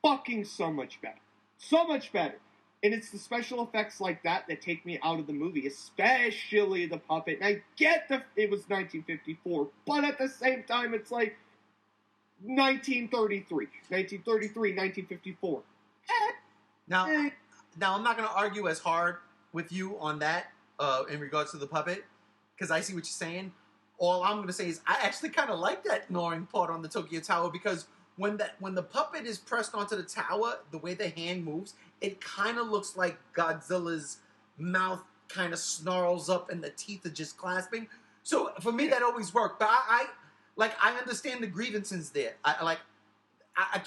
fucking so much better. So much better. And it's the special effects like that that take me out of the movie, especially the puppet. And I get it was 1954, but at the same time, it's like 1933, 1954. Now, I'm not going to argue as hard with you on that in regards to the puppet, because I see what you're saying. All I'm going to say is I actually kind of like that gnawing part on the Tokyo Tower, because when the puppet is pressed onto the tower, the way the hand moves, it kind of looks like Godzilla's mouth kind of snarls up and the teeth are just clasping. So for me, that always worked. But I understand the grievances there. I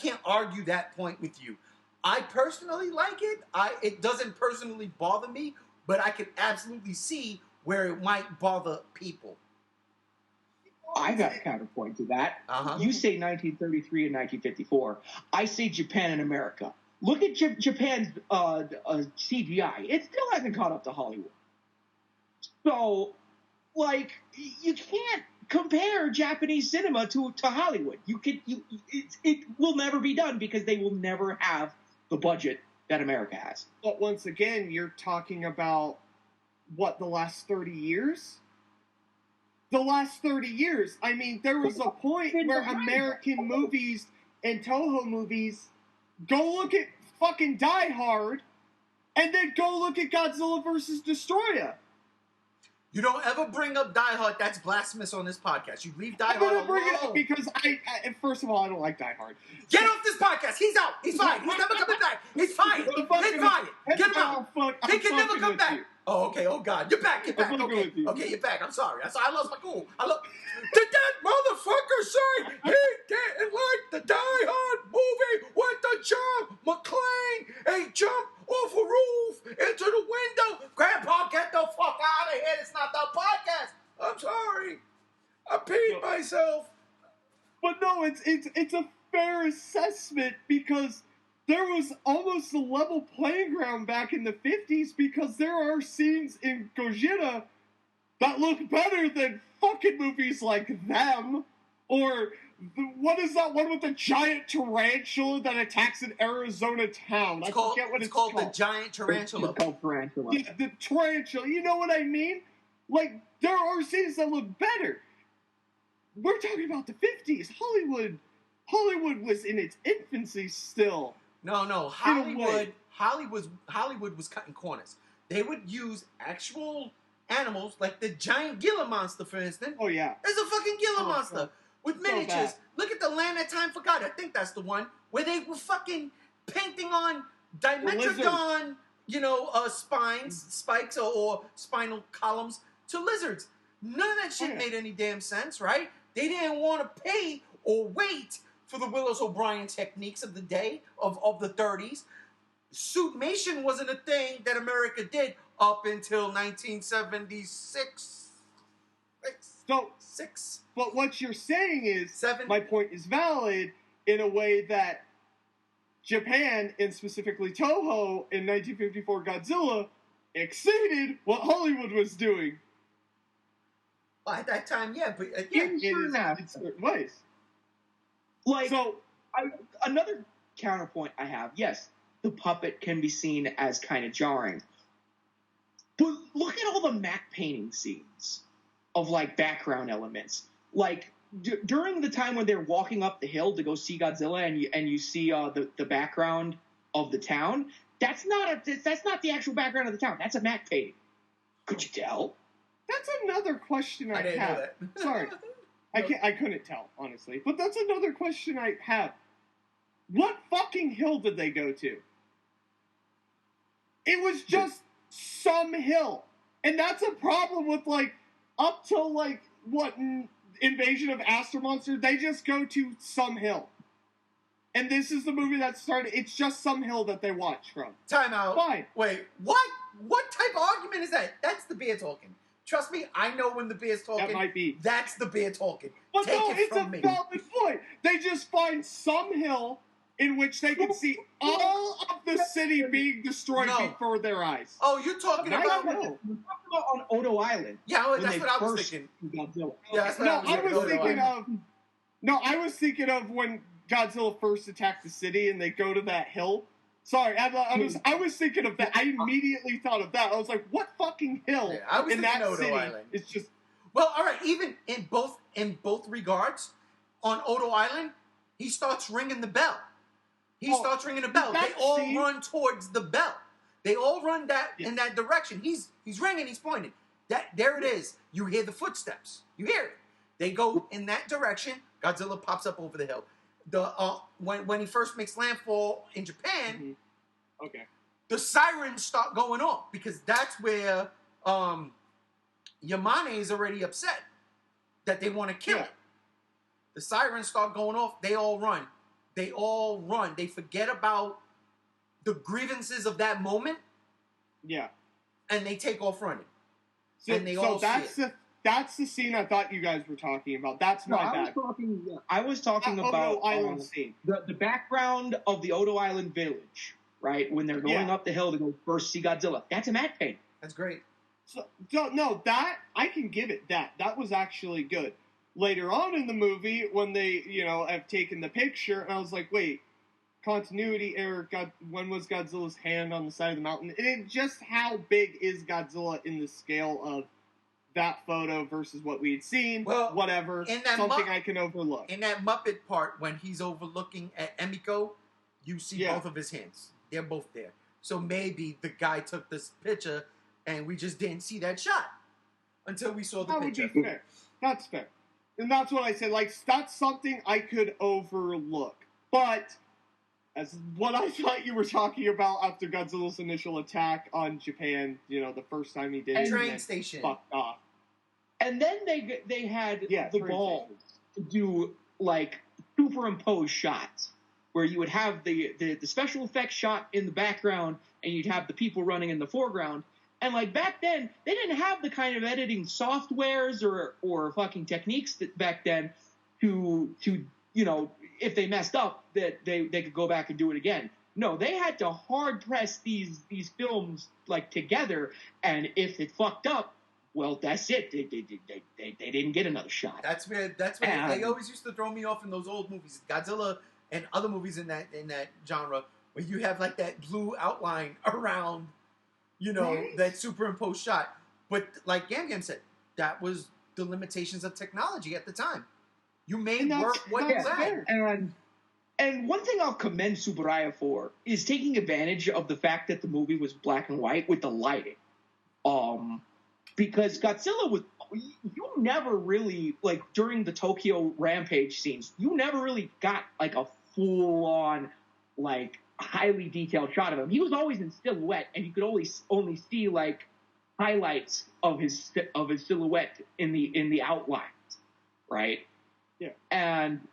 can't argue that point with you. I personally like it. It doesn't personally bother me, but I can absolutely see where it might bother people. I got a counterpoint to that. Uh-huh. You say 1933 and 1954. I say Japan and America. Look at Japan's CGI. It still hasn't caught up to Hollywood. So, like, you can't compare Japanese cinema to Hollywood. It will never be done because they will never have the budget that America has. But once again, you're talking about, what, the last 30 years? the last 30 years. I mean, there was a point where American movies and Toho movies go look at fucking Die Hard and then go look at Godzilla vs. Destroyer. You don't ever bring up Die Hard. That's blasphemous on this podcast. You leave Die I'm Hard gonna alone. bring it up because I first of all, I don't like Die Hard. Get off this podcast. He's out. He's fired. He's never coming back. He's fired. He's fired. Get him out. He can never come back. Oh, okay. Oh, God. You're back. Get back. Okay. Okay, you're back. I'm sorry. I lost my cool. Did that motherfucker say he didn't like the Die Hard movie with the John McClane? He jumped off a roof into the window. Grandpa, get the fuck out of here. It's not the podcast. I'm sorry. I peed myself. But no, it's a fair assessment because there was almost a level playing ground back in the 50s because there are scenes in Gojira that look better than fucking movies like them. Or, what is that one with the giant tarantula that attacks an Arizona town? I forget what it's called. The giant tarantula. It's called Tarantula. Yeah, the tarantula. You know what I mean? Like, there are scenes that look better. We're talking about the 50s. Hollywood was in its infancy still. No. Hollywood was cutting corners. They would use actual animals, like the giant Gila monster, for instance. Oh, yeah. There's a fucking Gila monster with miniatures. Look at the Land That Time Forgot. I think that's the one where they were fucking painting on Dimetrodon, spikes or spinal columns to lizards. None of that shit made any damn sense, right? They didn't want to pay or wait for the Willis O'Brien techniques of the day, of the 30s. Suitmation wasn't a thing that America did up until 1976. But what you're saying is, my point is valid in a way that Japan, and specifically Toho, in 1954 Godzilla, exceeded what Hollywood was doing. Well, at that time, yeah, but in certain ways. Like, another counterpoint I have, yes, the puppet can be seen as kind of jarring. But look at all the matte painting scenes of, like, background elements. Like, during the time when they're walking up the hill to go see Godzilla and you see the background of the town, that's not the actual background of the town. That's a matte painting. Could you tell? That's another question I didn't have. know that. Sorry. I couldn't tell, honestly. But that's another question I have. What fucking hill did they go to? It was just some hill. And that's a problem with, like, up till, like, Invasion of Astro Monster, they just go to some hill. And this is the movie that started, it's just some hill that they watch from. Time out. Fine. Wait, what? What type of argument is that? That's the beer talking. Trust me, I know when the beer's talking. That might be. That's the beer talking. But Take no, it it's from a me. valid point. They just find some hill in which they can see all of the city being destroyed before their eyes. Oh, you're talking about... We're talking about on Odo Island. Yeah, that's what I was thinking. Godzilla. Yeah, that's what I was thinking of when Godzilla first attacked the city and they go to that hill. Sorry, I was thinking of that. I immediately thought of that. I was like, what fucking hill in that city? Island. It's just... Well, all right, even in both regards, on Odo Island, he starts ringing the bell. They all run towards the bell. They all run in that direction. He's ringing, he's pointing. There it is. You hear the footsteps. You hear it. They go in that direction. Godzilla pops up over the hill. When he first makes landfall in Japan, the sirens start going off because that's where Yamane is already upset that they want to kill him. The sirens start going off. They all run. They forget about the grievances of that moment. Yeah. And they take off running. That's the scene I thought you guys were talking about. That's my bad. I was talking about Odo Island scene. The background of the Odo Island village, right? When they're going up the hill to go first see Godzilla. That's a matte painting. That's great. So no, that I can give it that. That was actually good. Later on in the movie, when they, have taken the picture, and I was like, wait, continuity error, when was Godzilla's hand on the side of the mountain? And just how big is Godzilla in the scale of that photo versus what we had seen. Well, whatever. in that something I can overlook. In that Muppet part, when he's overlooking at Emiko, you see both of his hands. They're both there. So maybe the guy took this picture and we just didn't see that shot until we saw the picture. That would be fair. That's fair. And that's what I said. Like, that's something I could overlook. But, as what I thought you were talking about after Godzilla's initial attack on Japan, the first time he did it. Train station. Fucked off. And then they had the balls to do, like, superimposed shots, where you would have the special effects shot in the background, and you'd have the people running in the foreground. And, like, back then, they didn't have the kind of editing softwares or fucking techniques that back then to if they messed up, that they could go back and do it again. No, they had to hard press these films, like, together, and if it fucked up, well, that's it. They didn't get another shot. That's where they always used to throw me off in those old movies, Godzilla and other movies in that genre, where you have, like, that blue outline around, that superimposed shot. But like Gam Gam said, that was the limitations of technology at the time. You made work what you had. And one thing I'll commend Tsuburaya for is taking advantage of the fact that the movie was black and white with the lighting. Because Godzilla was, you never really, like, during the Tokyo Rampage scenes, you never really got, like, a full-on, like, highly detailed shot of him. He was always in silhouette, and you could only see, like, highlights of his silhouette in the outlines, right? Yeah. And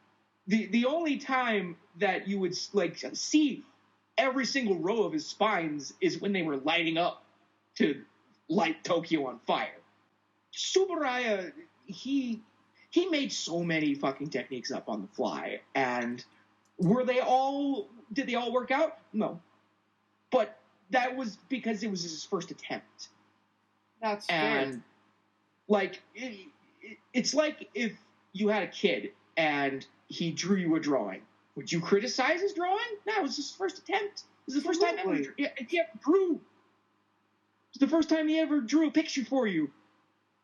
the only time that you would, like, see every single row of his spines is when they were lighting up to light Tokyo on fire. Tsuburaya, he made so many fucking techniques up on the fly, and did they all work out? No. But that was because it was his first attempt. That's fair. And, like, it's like if you had a kid and he drew you a drawing. Would you criticize his drawing? No, it was his first attempt. It was the first time he ever drew. It was the first time he ever drew a picture for you.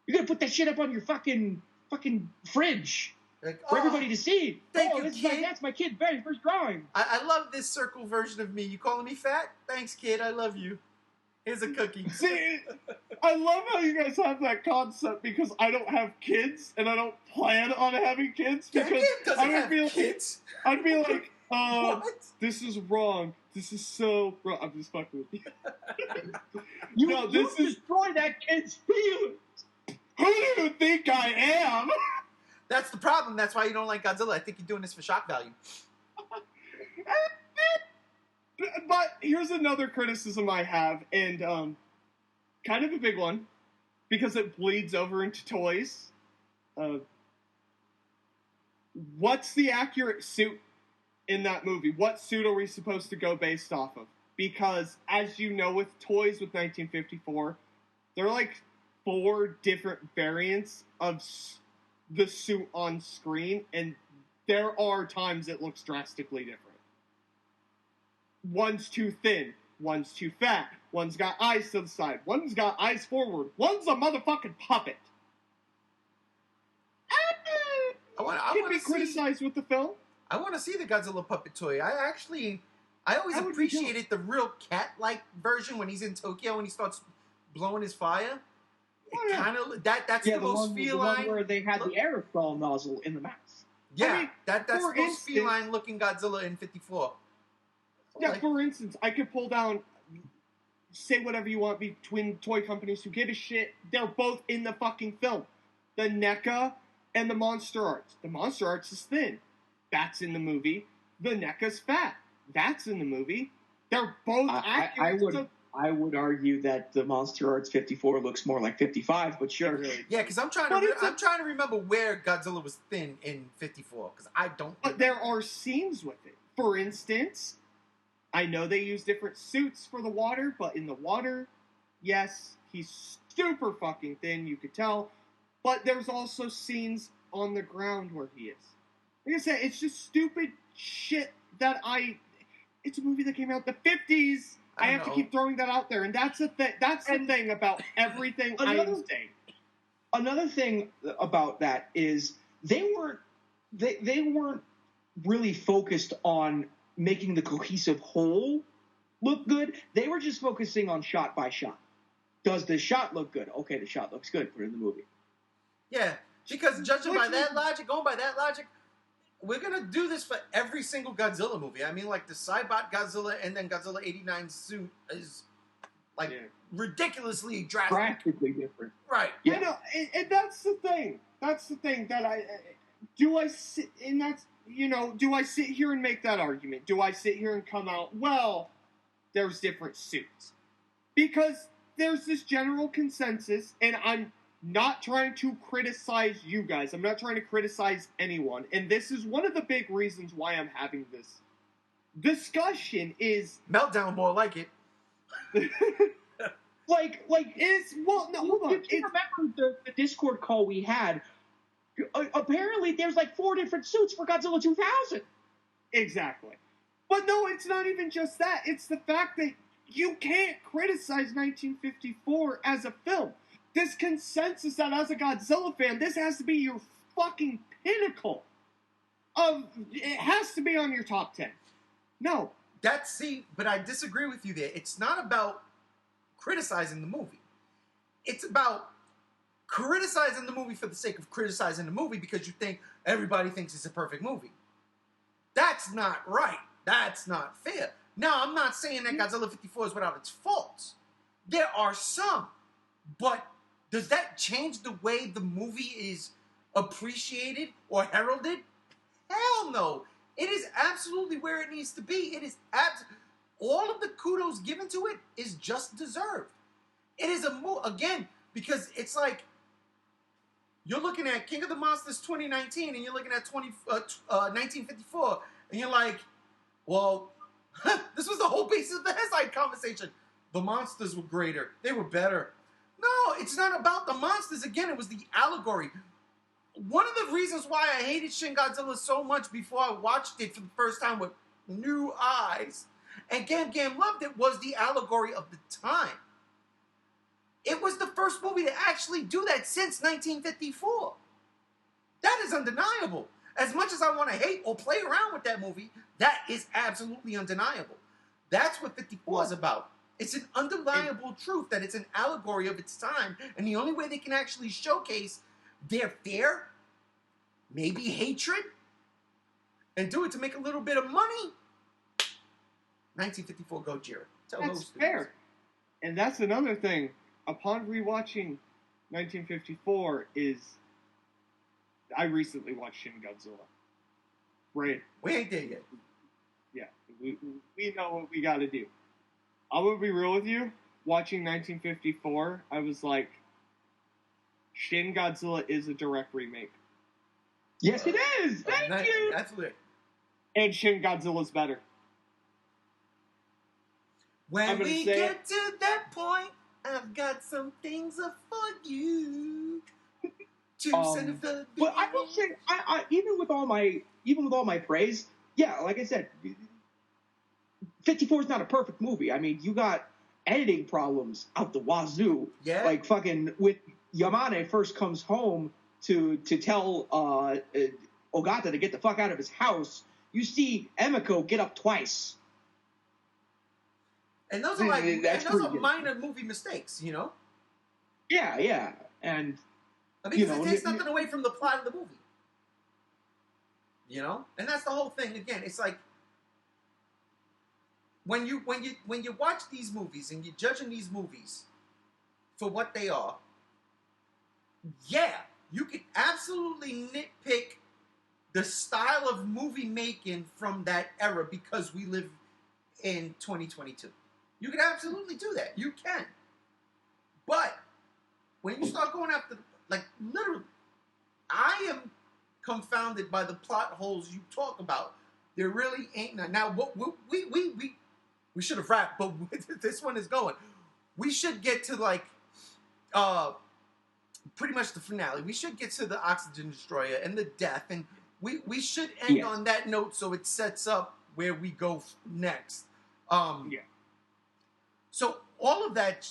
You're going to put that shit up on your fucking fridge. Like, for everybody to see. Thank you, kid. That's my kid's very first drawing. I love this circle version of me. You calling me fat? Thanks, kid. I love you. Here's a cookie. See, I love how you guys have that concept because I don't have kids and I don't plan on having kids because I'd be like, what? This is wrong. This is so wrong. I'm just fucking with you. You destroy that kid's feelings. Who do you think I am? That's the problem. That's why you don't like Godzilla. I think you're doing this for shock value. But here's another criticism I have, and kind of a big one, because it bleeds over into toys. What's the accurate suit in that movie? What suit are we supposed to go based off of? Because, as you know, with toys with 1954, there are like 4 different variants of the suit on screen, and there are times it looks drastically different. One's too thin, one's too fat, one's got eyes to the side, one's got eyes forward, one's a motherfucking puppet. Can be criticized with the film. I want to see the Godzilla puppet toy. I always appreciated the real cat-like version when he's in Tokyo and he starts blowing his fire. That's the most feline. The one where they had the aerosol nozzle in the mouth. Yeah, that's the most feline-looking Godzilla in 54. Yeah, for instance, I could pull down, say whatever you want between toy companies who give a shit. They're both in the fucking film. The NECA and the Monster Arts. The Monster Arts is thin. That's in the movie. The NECA's fat. That's in the movie. They're both accurate. I would argue that the Monster Arts 54 looks more like 55, but sure. Yeah, because I'm trying to remember where Godzilla was thin in 54, because I don't. But there are scenes with it. For instance, I know they use different suits for the water, but in the water, yes, he's super fucking thin, you could tell. But there's also scenes on the ground where he is. Like I said, it's just stupid shit that it's a movie that came out in the 50s. I have to keep throwing that out there, and that's the thing. That's the thing about everything I am saying. another thing about that is they weren't really focused on making the cohesive whole look good. They were just focusing on shot by shot. Does the shot look good? Okay, the shot looks good. Put it in the movie. Yeah, because going by that logic, we're gonna do this for every single Godzilla movie. I mean, like the Cybot Godzilla and then Godzilla '89 suit is like ridiculously drastically different. Right. Yeah. I know, and that's the thing. That's the thing that do I sit here and make that argument? Do I sit here and come out, well, there's different suits? Because there's this general consensus, and I'm not trying to criticize you guys. I'm not trying to criticize anyone. And this is one of the big reasons why I'm having this discussion is... Meltdown, more like it. Hold on. You remember the Discord call we had? Apparently, there's like 4 different suits for Godzilla 2000. Exactly. But no, it's not even just that. It's the fact that you can't criticize 1954 as a film. This consensus that as a Godzilla fan, this has to be your fucking pinnacle of... It has to be on your top 10. No. But I disagree with you there. It's not about criticizing the movie. It's about criticizing the movie for the sake of criticizing the movie because you think everybody thinks it's a perfect movie. That's not right. That's not fair. Now, I'm not saying that Godzilla 54 is without its faults. There are some. But does that change the way the movie is appreciated or heralded? Hell no. It is absolutely where it needs to be. It is all of the kudos given to it is just deserved. It is again, because it's like you're looking at King of the Monsters 2019 and you're looking at 1954 and you're like, well, this was the whole basis of the Hesite conversation. The monsters were greater. They were better. No, it's not about the monsters. Again, it was the allegory. One of the reasons why I hated Shin Godzilla so much before I watched it for the first time with new eyes, and Gam Gam loved it, was the allegory of the time. It was the first movie to actually do that since 1954. That is undeniable. As much as I want to hate or play around with that movie, that is absolutely undeniable. That's what 54 is about. It's an undeniable truth that it's an allegory of its time, and the only way they can actually showcase their fear, maybe hatred, and do it to make a little bit of money. 1954 Gojira. That's fair. And that's another thing. Upon rewatching 1954 is... I recently watched Shin Godzilla. Right? We ain't there yet. Yeah. We know what we gotta do. I'm gonna be real with you. Watching 1954, I was like, Shin Godzilla is a direct remake. Yes, it is! Thank you! That's lit. And Shin Godzilla's better. When we get to that point, I've got some things for you. But I will say, I even with all my praise, yeah, like I said, 54 is not a perfect movie. I mean, you got editing problems out the wazoo. Yeah. Like fucking with Yamane first comes home to tell Ogata to get the fuck out of his house. You see Emiko get up twice. And those are minor movie mistakes, you know? Yeah. And because it takes nothing away from the plot of the movie. You know? And that's the whole thing. Again, it's like when you watch these movies and you're judging these movies for what they are, yeah, you can absolutely nitpick the style of movie making from that era because we live in 2022. You can absolutely do that. You can. But when you start going after, like, literally, I am confounded by the plot holes you talk about. There really ain't none. Now, we should have wrapped, but this one is going. We should get to, like, pretty much the finale. We should get to the oxygen destroyer and the death, and we should end on that note so it sets up where we go next. So all of that,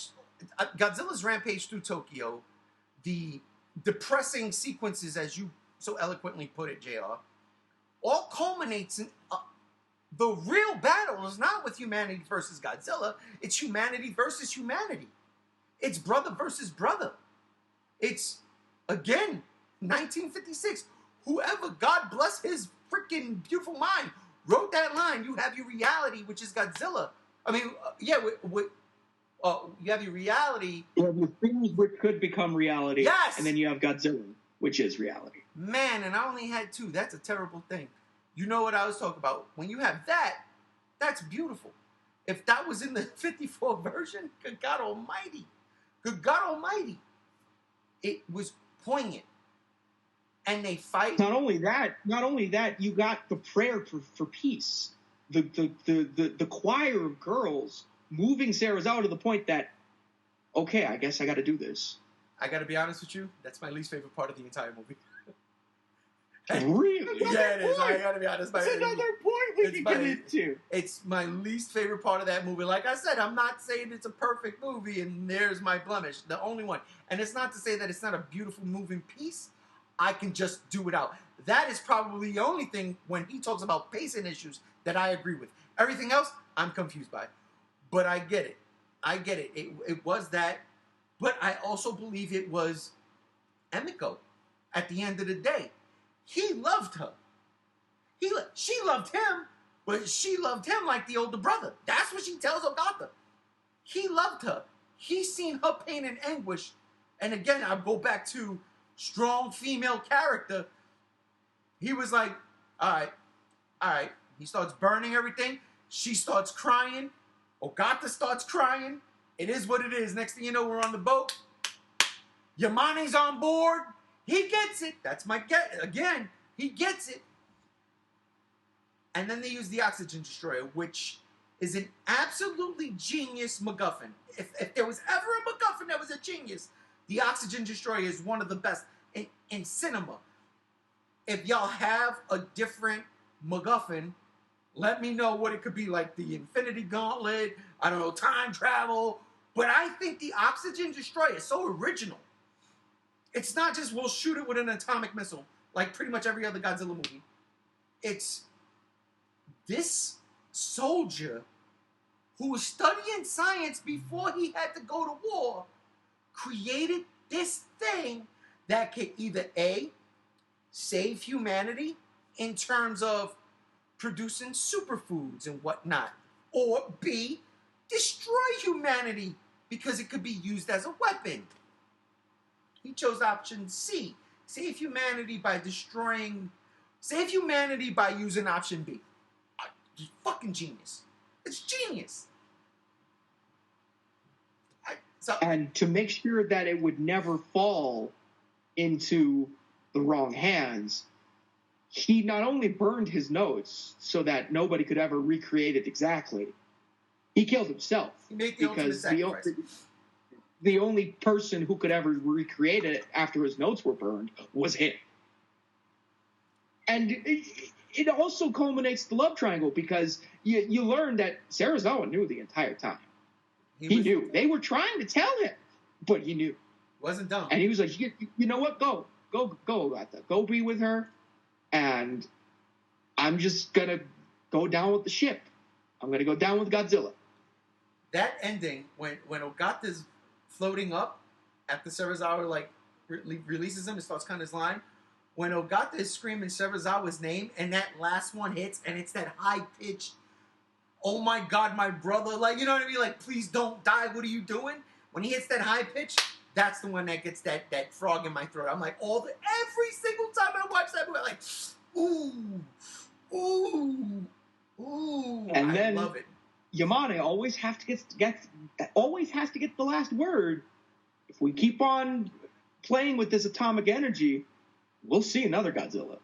Godzilla's rampage through Tokyo, the depressing sequences, as you so eloquently put it, JR, all culminates in the real battle is not with humanity versus Godzilla. It's humanity versus humanity. It's brother versus brother. It's, again, 1956. Whoever, God bless his freaking beautiful mind, wrote that line, you have your reality, which is Godzilla. I mean, you have your reality. You have your things which could become reality. Yes! And then you have Godzilla, which is reality. Man, and I only had 2. That's a terrible thing. You know what I was talking about. When you have that, that's beautiful. If that was in the 54 version, good God almighty. Good God almighty. It was poignant. And they fight. Not only that, you got the prayer for peace. The choir of girls moving Serizawa to the point that, okay, I guess I got to do this. I got to be honest with you, that's my least favorite part of the entire movie. Really? Yeah, it is. I got to be honest. That's another point we can get into. It's my least favorite part of that movie. Like I said, I'm not saying it's a perfect movie, and there's my blemish, the only one. And it's not to say that it's not a beautiful moving piece. I can just do it out. That is probably the only thing when he talks about pacing issues that I agree with. Everything else, I'm confused by. But I get it. It was that. But I also believe it was Emiko at the end of the day. He loved her. She loved him, but she loved him like the older brother. That's what she tells Ogata. He loved her. He's seen her pain and anguish. And again, I'll go back to strong female character. He was like, all right. He starts burning everything. She starts crying. Ogata starts crying. It is what it is. Next thing you know, we're on the boat. Yamane's on board. He gets it. That's my get. Again, he gets it. And then they use the oxygen destroyer, which is an absolutely genius MacGuffin. If there was ever a MacGuffin that was a genius, the oxygen destroyer is one of the best in cinema. If y'all have a different MacGuffin, let me know what it could be, like the Infinity Gauntlet, I don't know, time travel. But I think the oxygen destroyer is so original. It's not just we'll shoot it with an atomic missile, like pretty much every other Godzilla movie. It's this soldier who was studying science before he had to go to war, created this thing that could either A, save humanity in terms of producing superfoods and whatnot, or B, destroy humanity because it could be used as a weapon. He chose option C, save humanity by using option B. Fucking genius. It's genius. And to make sure that it would never fall into the wrong hands, he not only burned his notes so that nobody could ever recreate it exactly, he killed himself. He made the ultimate sacrifice. The only person who could ever recreate it after his notes were burned was him. And it also culminates the love triangle because you learn that Serizawa knew the entire time. He knew. They were trying to tell him, but he knew. Wasn't dumb. And he was like, you know what? Go, Ogata. Go be with her, and I'm just going to go down with the ship. I'm going to go down with Godzilla. That ending, when Ogata's floating up after Serizawa, like, releases him and starts cutting his line, when Ogata is screaming Serizawa's name, and that last one hits, and it's that high-pitched, oh my God, my brother, like, you know what I mean? Like, please don't die, what are you doing? When he hits that high pitch, that's the one that gets that frog in my throat. I'm like, every single time I watch that movie, I'm like, ooh, and I love it. Yamane always has to get the last word. If we keep on playing with this atomic energy, we'll see another Godzilla.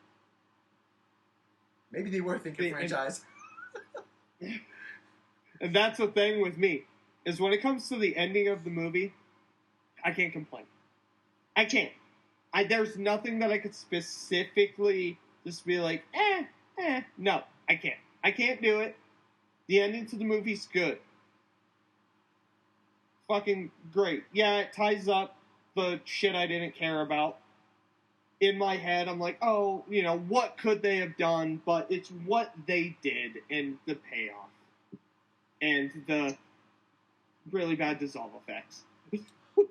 Maybe they were thinking franchise. And that's the thing with me, is when it comes to the ending of the movie, I can't complain. I can't. There's nothing that I could specifically just be like, no, I can't. I can't do it. The ending to the movie's good. Fucking great. Yeah, it ties up the shit I didn't care about. in my head, I'm like, oh, what could they have done? But it's what they did and the payoff. And the really bad dissolve effects.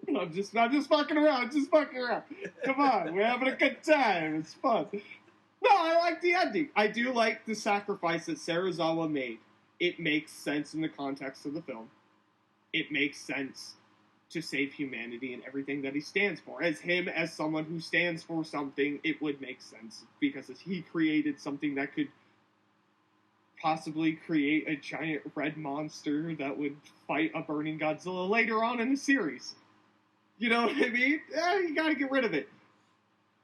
I'm just fucking around. Come on, we're having a good time. It's fun. No, I like the ending. I do like the sacrifice that Serizawa made. It makes sense in the context of the film. It makes sense to save humanity and everything that he stands for. As someone who stands for something, it would make sense. Because he created something that could possibly create a giant red monster that would fight a burning Godzilla later on in the series. You know what I mean? You gotta get rid of it.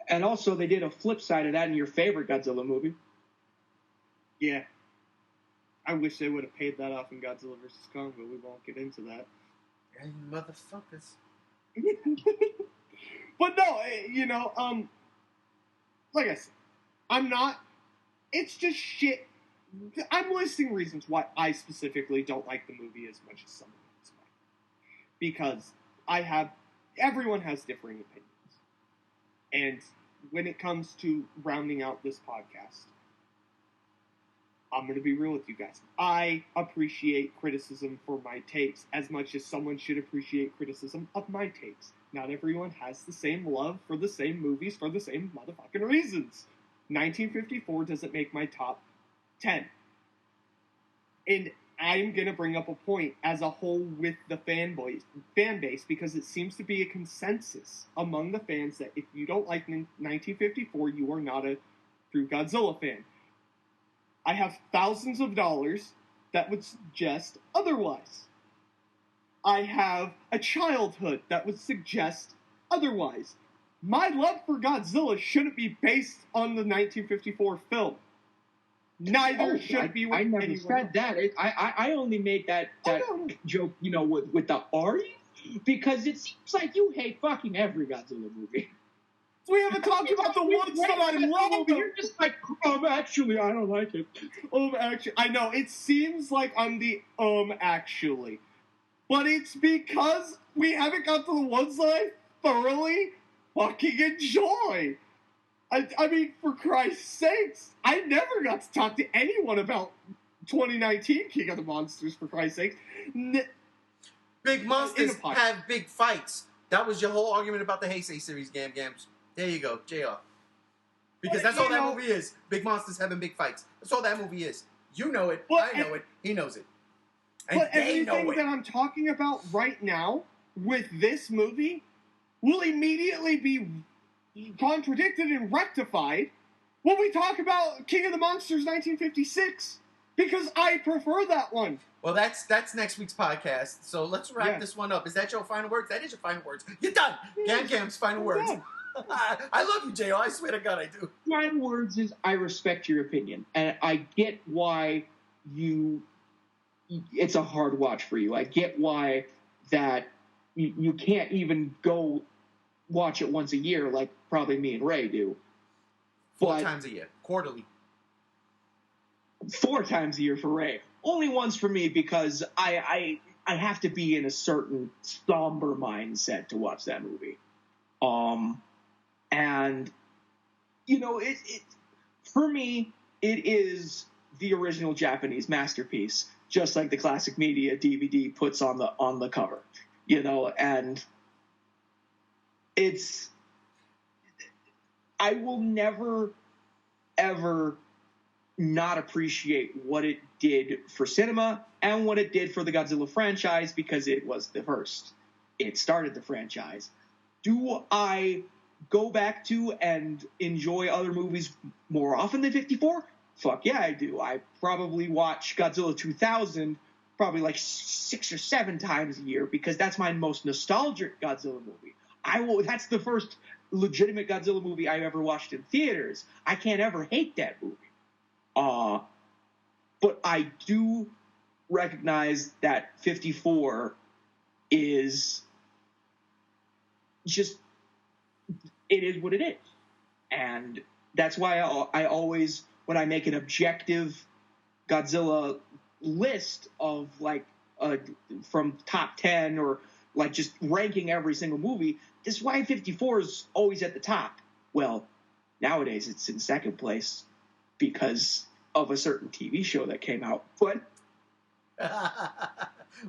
And also, they did a flip side of that in your favorite Godzilla movie. Yeah. I wish they would have paid that off in Godzilla vs. Kong, but we won't get into that. Hey, motherfuckers. But no, like I said, I'm not. It's just shit. I'm listing reasons why I specifically don't like the movie as much as someone else might. Because everyone has differing opinions. And when it comes to rounding out this podcast, I'm going to be real with you guys. I appreciate criticism for my takes as much as someone should appreciate criticism of my takes. Not everyone has the same love for the same movies for the same motherfucking reasons. 1954 doesn't make my top 10. And I'm going to bring up a point as a whole with the fan base because it seems to be a consensus among the fans that if you don't like 1954, you are not a true Godzilla fan. I have thousands of dollars that would suggest otherwise. I have a childhood that would suggest otherwise. My love for Godzilla shouldn't be based on the 1954 film. Neither should be with anyone. I never said that. I only made that joke, with the Ari, because it seems like you hate fucking every Godzilla movie. We haven't talked about the ones that I love. You're just like, actually, I don't like it. Actually, I know, it seems like I'm the, actually. But it's because we haven't got to the ones that I thoroughly fucking enjoy. I mean, for Christ's sakes, I never got to talk to anyone about 2019 King of the Monsters, for Christ's sakes. Big monsters have big fights. That was your whole argument about the Heisei series, Gams. There you go, JR. Because that's all that movie is. Big monsters having big fights. That's all that movie is. You know it. I know it. He knows it. And but everything that I'm talking about right now with this movie will immediately be contradicted and rectified when we talk about King of the Monsters 1956, because I prefer that one. Well, that's next week's podcast, so let's wrap this one up. Is that your final words? That is your final words. You're done. Gam's final words. I love you, JR. I swear to God I do. Final words is I respect your opinion, and I get why it's a hard watch for you. I get why that you can't even go watch it once a year like probably me and Ray do. 4 times a year. Quarterly. 4 times a year for Ray. Only once for me because I have to be in a certain somber mindset to watch that movie. And it for me it is the original Japanese masterpiece, just like the classic media DVD puts on the cover. And I will never, ever not appreciate what it did for cinema and what it did for the Godzilla franchise because it was the first. It started the franchise. Do I go back to and enjoy other movies more often than 54? Fuck yeah, I do. I probably watch Godzilla 2000 probably like 6 or 7 times a year because that's my most nostalgic Godzilla movie. That's the first legitimate Godzilla movie I ever watched in theaters. I can't ever hate that movie. But I do recognize that 54 is just, it is what it is. And that's why I always, when I make an objective Godzilla list of from top 10 or just ranking every single movie, this is why 54 is always at the top. Well, Nowadays, it's in second place because of a certain TV show that came out. But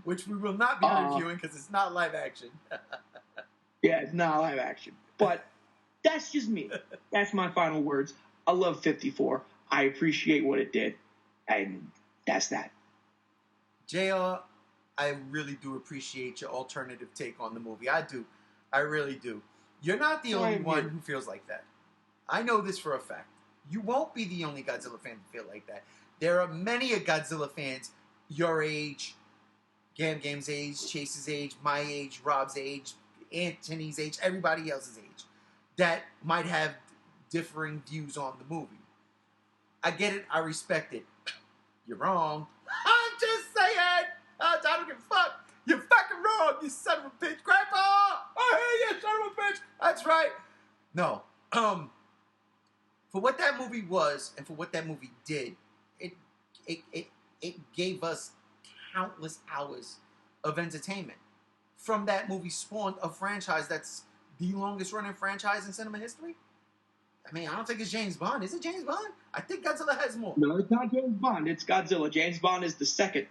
which we will not be reviewing because it's not live action. Yeah, it's not live action. But that's just me. That's my final words. I love 54. I appreciate what it did. And that's that. JR, I really do appreciate your alternative take on the movie. I do. I really do. You're not the only one who feels like that. I know this for a fact. You won't be the only Godzilla fan to feel like that. There are many Godzilla fans your age, Gam Gam's age, Chase's age, my age, Rob's age, Anthony's age, everybody else's age, that might have differing views on the movie. I get it. I respect it. You're wrong. I'm just saying. I don't give a fuck. You're fucking wrong, you son of a bitch. Grandpa! I hear you, son of a bitch. That's right. No. For what that movie was and for what that movie did, it gave us countless hours of entertainment. From that movie spawned a franchise that's the longest running franchise in cinema history. I mean, I don't think it's James Bond. Is it James Bond? I think Godzilla has more. No, it's not James Bond. It's Godzilla. James Bond is the second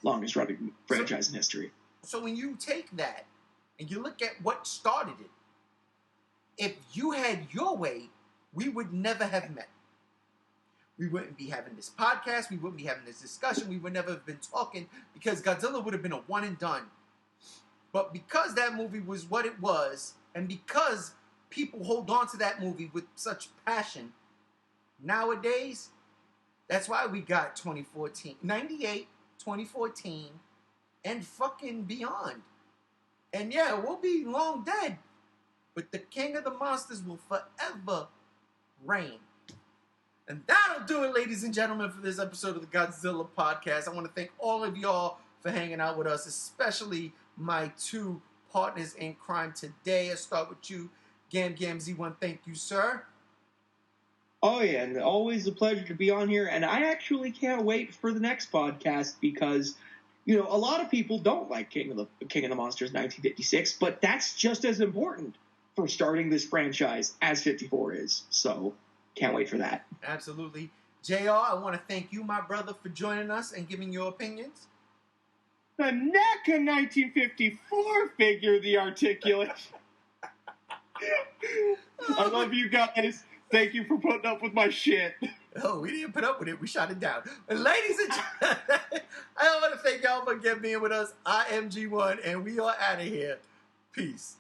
longest running franchise in history. So when you take that and you look at what started it, if you had your way, we would never have met. We wouldn't be having this podcast. We wouldn't be having this discussion. We would never have been talking because Godzilla would have been a one and done. But because that movie was what it was, and because people hold on to that movie with such passion, nowadays, that's why we got 2014, 98, 2014, and fucking beyond. And yeah, we'll be long dead, but the king of the monsters will forever reign. And that'll do it, ladies and gentlemen, for this episode of the Godzilla podcast. I want to thank all of y'all for hanging out with us, especially my two partners in crime today. I'll start with you, Gam Z1. Thank you, sir. Oh, yeah, and always a pleasure to be on here. And I actually can't wait for the next podcast because, you know, a lot of people don't like King of the Monsters 1956, but that's just as important for starting this franchise as 54 is. So, can't wait for that. Absolutely. JR, I want to thank you, my brother, for joining us and giving your opinions. The NECA 1954 figure, the Articulation. I love you guys. Thank you for putting up with my shit. Oh, we didn't put up with it. We shot it down. But ladies and gentlemen, I want to thank y'all for being with us. I am G1, and we are out of here. Peace.